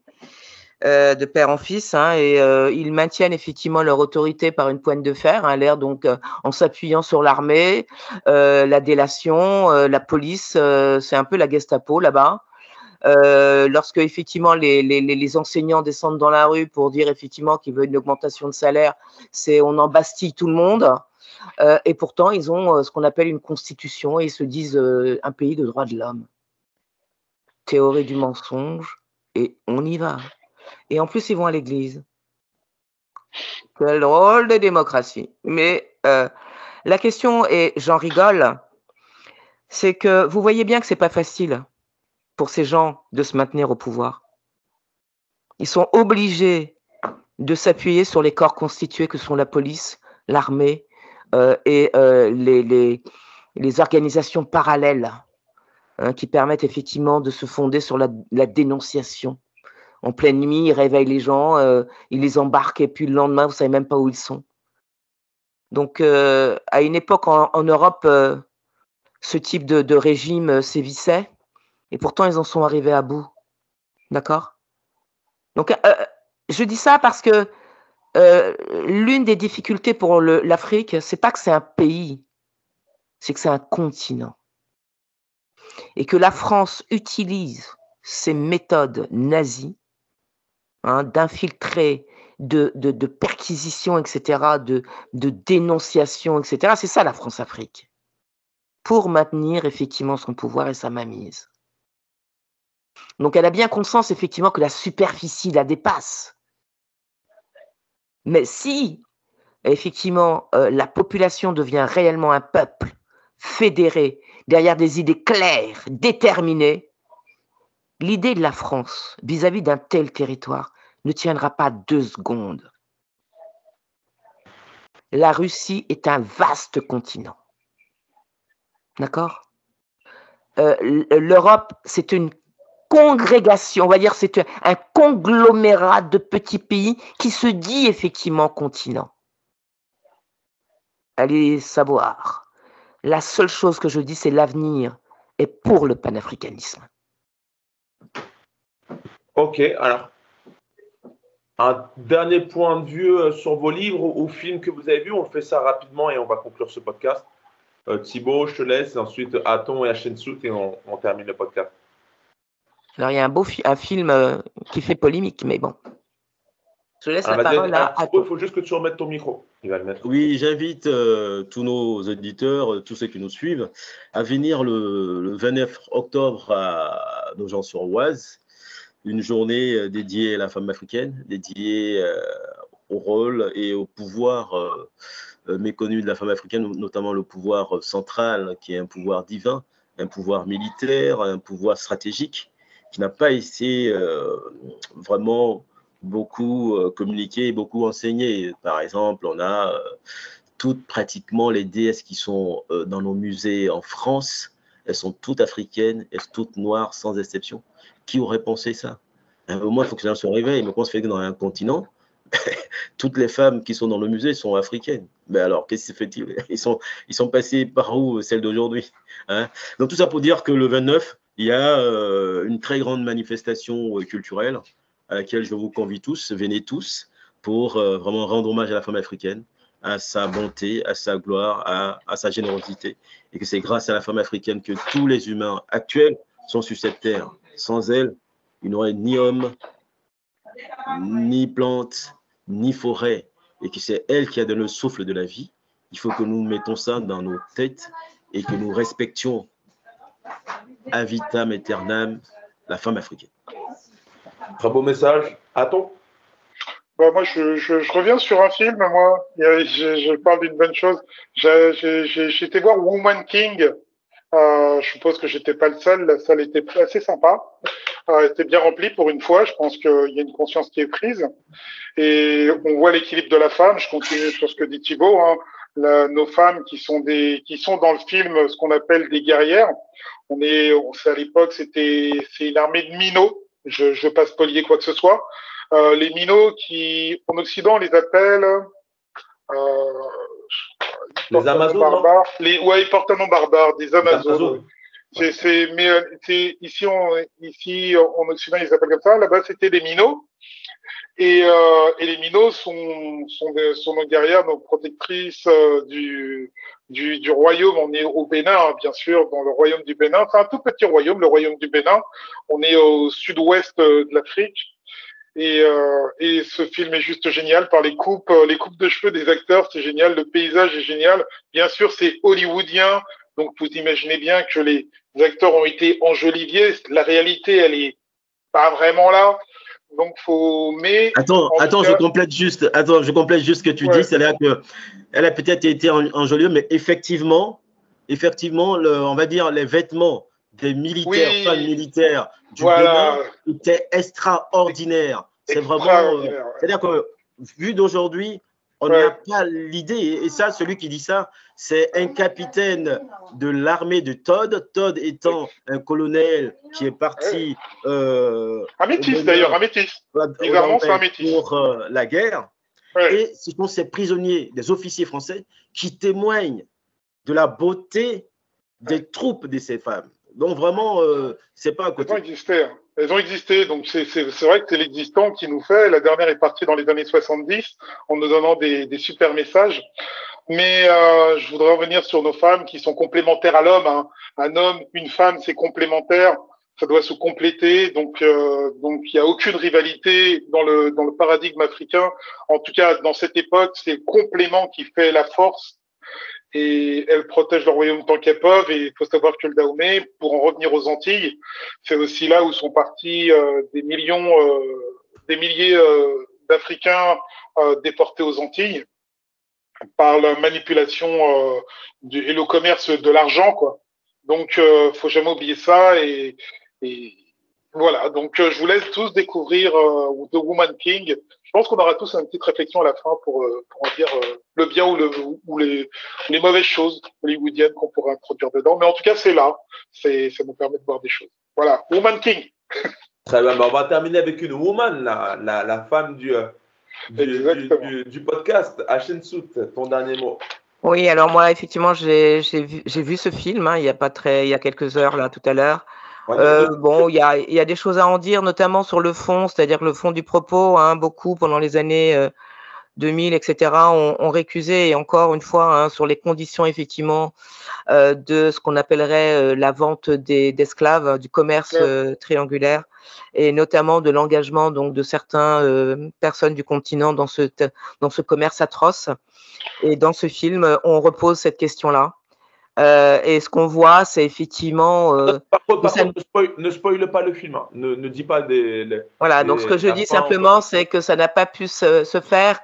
De père en fils, hein, et ils maintiennent effectivement leur autorité par une poigne de fer, hein, l'air donc en s'appuyant sur l'armée, la délation, la police, c'est un peu la Gestapo là-bas. Lorsque effectivement les enseignants descendent dans la rue pour dire effectivement qu'ils veulent une augmentation de salaire, on embastille tout le monde. Et pourtant ils ont ce qu'on appelle une constitution et ils se disent un pays de droits de l'homme. Théorie du mensonge et on y va. Et en plus, ils vont à l'église. Quel drôle de démocratie. Mais la question, et j'en rigole, c'est que vous voyez bien que c'est pas facile pour ces gens de se maintenir au pouvoir. Ils sont obligés de s'appuyer sur les corps constitués que sont la police, l'armée et les organisations parallèles hein, qui permettent effectivement de se fonder sur la dénonciation. En pleine nuit, ils réveillent les gens, ils les embarquent et puis le lendemain, vous ne savez même pas où ils sont. Donc, à une époque en Europe, ce type de régime sévissait et pourtant, ils en sont arrivés à bout. D'accord? Donc, je dis ça parce que l'une des difficultés pour l'Afrique, c'est pas que c'est un pays, c'est que c'est un continent. Et que la France utilise ces méthodes nazies hein, d'infiltrer, de perquisition, etc., de dénonciation, etc. C'est ça la France-Afrique. Pour maintenir effectivement son pouvoir et sa mainmise. Donc elle a bien conscience effectivement que la superficie la dépasse. Mais si effectivement la population devient réellement un peuple fédéré, derrière des idées claires, déterminées, l'idée de la France vis-à-vis d'un tel territoire ne tiendra pas 2 secondes. La Russie est un vaste continent. D'accord ? L'Europe, c'est une congrégation, on va dire c'est un conglomérat de petits pays qui se dit effectivement continent. Allez savoir. La seule chose que je dis, c'est l'avenir est pour le panafricanisme. Ok, alors, un dernier point de vue sur vos livres ou films que vous avez vus. On fait ça rapidement et on va conclure ce podcast. Thibaut, je te laisse, et ensuite Aton et Hachensout et on termine le podcast. Alors, il y a un film qui fait polémique, mais bon. Je laisse la parole à Aton. Il faut juste que tu remettes ton micro. Il va le mettre. Oui, j'invite tous nos auditeurs, tous ceux qui nous suivent, à venir le 29 octobre à Nogent-sur-Oise, une journée dédiée à la femme africaine, dédiée au rôle et au pouvoir méconnu de la femme africaine, notamment le pouvoir central, qui est un pouvoir divin, un pouvoir militaire, un pouvoir stratégique, qui n'a pas été vraiment beaucoup communiqué, beaucoup enseigné. Par exemple, on a toutes pratiquement les déesses qui sont dans nos musées en France, elles sont toutes africaines, elles sont toutes noires, sans exception. Qui aurait pensé ça? À un moment, il faut que les gens se réveillent, mais quand on se fait que dans un continent, toutes les femmes qui sont dans le musée sont africaines. Mais alors, qu'est-ce que fait-il? Ils sont passés par où, celles d'aujourd'hui, hein? Donc, tout ça pour dire que le 29, il y a une très grande manifestation culturelle à laquelle je vous convie tous, venez tous, pour vraiment rendre hommage à la femme africaine, à sa bonté, à sa gloire, à sa générosité. Et que c'est grâce à la femme africaine que tous les humains actuels sont sur cette terre. Sans elle, il n'y aurait ni homme, ni plantes, ni forêt, et que c'est elle qui a donné le souffle de la vie. Il faut que nous mettons ça dans nos têtes et que nous respections ad vitam aeternam la femme africaine. Très beau message. Attends. Moi, je reviens sur un film, moi. Je parle d'une bonne chose. J'ai été voir Woman King. Je suppose que j'étais pas le seul. La salle était assez sympa. Elle était bien remplie pour une fois. Je pense qu'il y a une conscience qui est prise. Et on voit l'équilibre de la femme. Je continue sur ce que dit Thibaut. Hein. Nos femmes qui sont dans le film ce qu'on appelle des guerrières. À l'époque, c'est une armée de minots. Je veux pas spolier quoi que ce soit. Les minots qui, en Occident, on les appelle les Amazones. Ils portent un nom barbare, des Amazones. Ici en Occident, ils s'appellent comme ça. Là-bas, c'était des minots. Et les minots sont nos guerrières, nos protectrices du royaume. On est au Bénin, hein, bien sûr, dans le royaume du Bénin. C'est un tout petit royaume, le royaume du Bénin. On est au sud-ouest de l'Afrique. Et ce film est juste génial par les coupes de cheveux des acteurs, c'est génial. Le paysage est génial. Bien sûr, c'est hollywoodien. Donc, vous imaginez bien que les acteurs ont été enjolivés. La réalité, elle est pas vraiment là. Donc, je complète juste ce que tu dis. C'est-à-dire qu'elle a peut-être été enjolivée, mais effectivement, on va dire les vêtements des militaires, femmes militaires du Bénin étaient extraordinaires. C'est vraiment, c'est-à-dire que vu d'aujourd'hui, on n'a pas l'idée. Et ça, celui qui dit ça, c'est un capitaine de l'armée de Todd. Todd étant un colonel qui est parti. Un métis d'ailleurs, un métis. Évidemment, c'est un métis. Pour la guerre. Et ce sont ces prisonniers, des officiers français, qui témoignent de la beauté des troupes de ces femmes. Donc vraiment, c'est pas à côté. Elles ont existé, donc c'est vrai que c'est l'existant qui nous fait. La dernière est partie dans les années 70 en nous donnant des super messages. Mais je voudrais revenir sur nos femmes qui sont complémentaires à l'homme. Hein. Un homme, une femme, c'est complémentaire. Ça doit se compléter. Donc il n'y a aucune rivalité dans le paradigme africain. En tout cas, dans cette époque, c'est le complément qui fait la force. Et elles protègent leur royaume tant qu'elles peuvent. Et il faut savoir que le Dahomey, pour en revenir aux Antilles, c'est aussi là où sont partis des milliers d'Africains déportés aux Antilles par la manipulation et le commerce de l'argent, quoi. Donc, faut jamais oublier ça. Et voilà. Donc, je vous laisse tous découvrir The Woman King. Je pense qu'on aura tous une petite réflexion à la fin pour en dire le bien ou les mauvaises choses hollywoodiennes qu'on pourrait introduire dedans. Mais en tout cas, c'est là. Ça nous permet de voir des choses. Voilà. Woman King. Très bien, bah, on va terminer avec une woman, la femme du podcast, Ashensout, ton dernier mot. Oui, alors moi, effectivement, j'ai vu ce film, hein, il y a quelques heures, là, tout à l'heure. Bon, il y a des choses à en dire, notamment sur le fond, c'est-à-dire le fond du propos, hein, beaucoup pendant les années 2000, etc., on récusait, et encore une fois, hein, sur les conditions, effectivement, de ce qu'on appellerait la vente d'esclaves, du commerce triangulaire, et notamment de l'engagement donc de certaines personnes du continent dans ce commerce atroce. Et dans ce film, on repose cette question-là. Et ce qu'on voit, c'est effectivement. Par contre, ne spoile pas le film. Hein. Ne dis pas Voilà, donc ce que je dis simplement, c'est que ça n'a pas pu se faire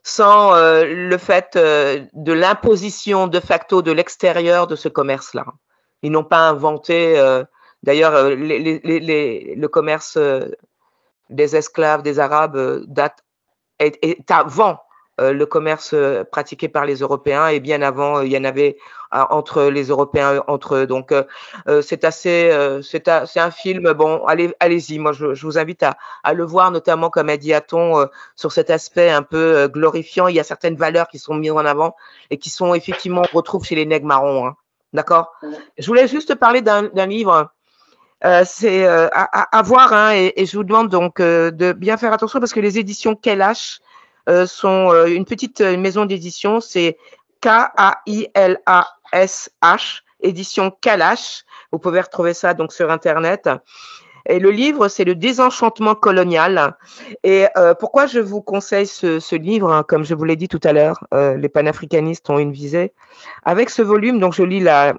sans le fait de l'imposition de facto de l'extérieur de ce commerce-là. Ils n'ont pas inventé. D'ailleurs, le commerce des esclaves, des Arabes, est avant le commerce pratiqué par les Européens, et bien avant, il y en avait entre les Européens entre eux. Donc, c'est un film. Bon, allez-y. Moi, je vous invite à le voir, notamment, comme a dit Aton, sur cet aspect un peu glorifiant. Il y a certaines valeurs qui sont mises en avant et qui sont effectivement, on retrouve chez les nègres marrons. Hein. D'accord. Je voulais juste parler d'un livre. C'est à voir, hein, et je vous demande donc de bien faire attention, parce que les éditions Kailash sont une petite maison d'édition, c'est Kailash, édition Kailash. Vous pouvez retrouver ça donc sur Internet. Et le livre, c'est Le désenchantement colonial. Et pourquoi je vous conseille ce livre, hein, comme je vous l'ai dit tout à l'heure, les panafricanistes ont une visée. Avec ce volume, donc je lis la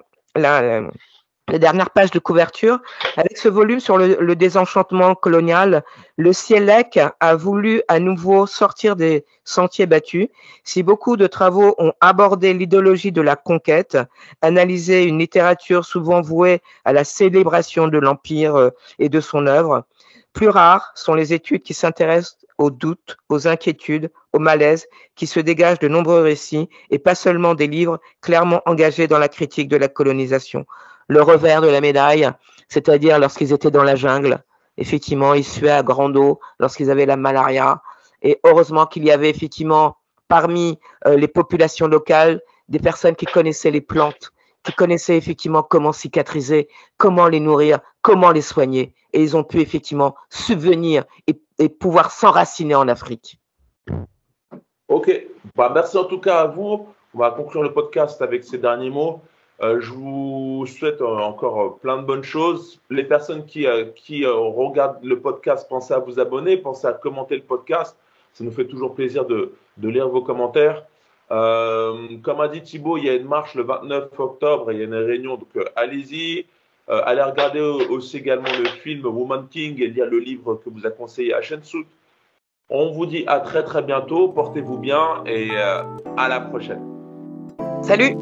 dernière page de couverture. Avec ce volume sur le désenchantement colonial, le CIELEC a voulu à nouveau sortir des sentiers battus. Si beaucoup de travaux ont abordé l'idéologie de la conquête, analysé une littérature souvent vouée à la célébration de l'Empire et de son œuvre, plus rares sont les études qui s'intéressent aux doutes, aux inquiétudes, aux malaises qui se dégagent de nombreux récits, et pas seulement des livres clairement engagés dans la critique de la colonisation. Le revers de la médaille, c'est-à-dire lorsqu'ils étaient dans la jungle, effectivement, ils suaient à grande eau lorsqu'ils avaient la malaria. Et heureusement qu'il y avait effectivement parmi les populations locales des personnes qui connaissaient les plantes, qui connaissaient effectivement comment cicatriser, comment les nourrir, comment les soigner. Et ils ont pu effectivement subvenir et pouvoir s'enraciner en Afrique. Ok, bah, merci en tout cas à vous. On va conclure le podcast avec ces derniers mots. Je vous souhaite encore plein de bonnes choses. Les personnes qui regardent le podcast, pensez à vous abonner, pensez à commenter le podcast. Ça nous fait toujours plaisir de lire vos commentaires. Comme a dit Thibaut, il y a une marche le 29 octobre, il y a une réunion, donc allez-y. Allez regarder aussi également le film Woman King et lire le livre que vous a conseillé Ashensout. On vous dit à très très bientôt, portez-vous bien et à la prochaine. Salut!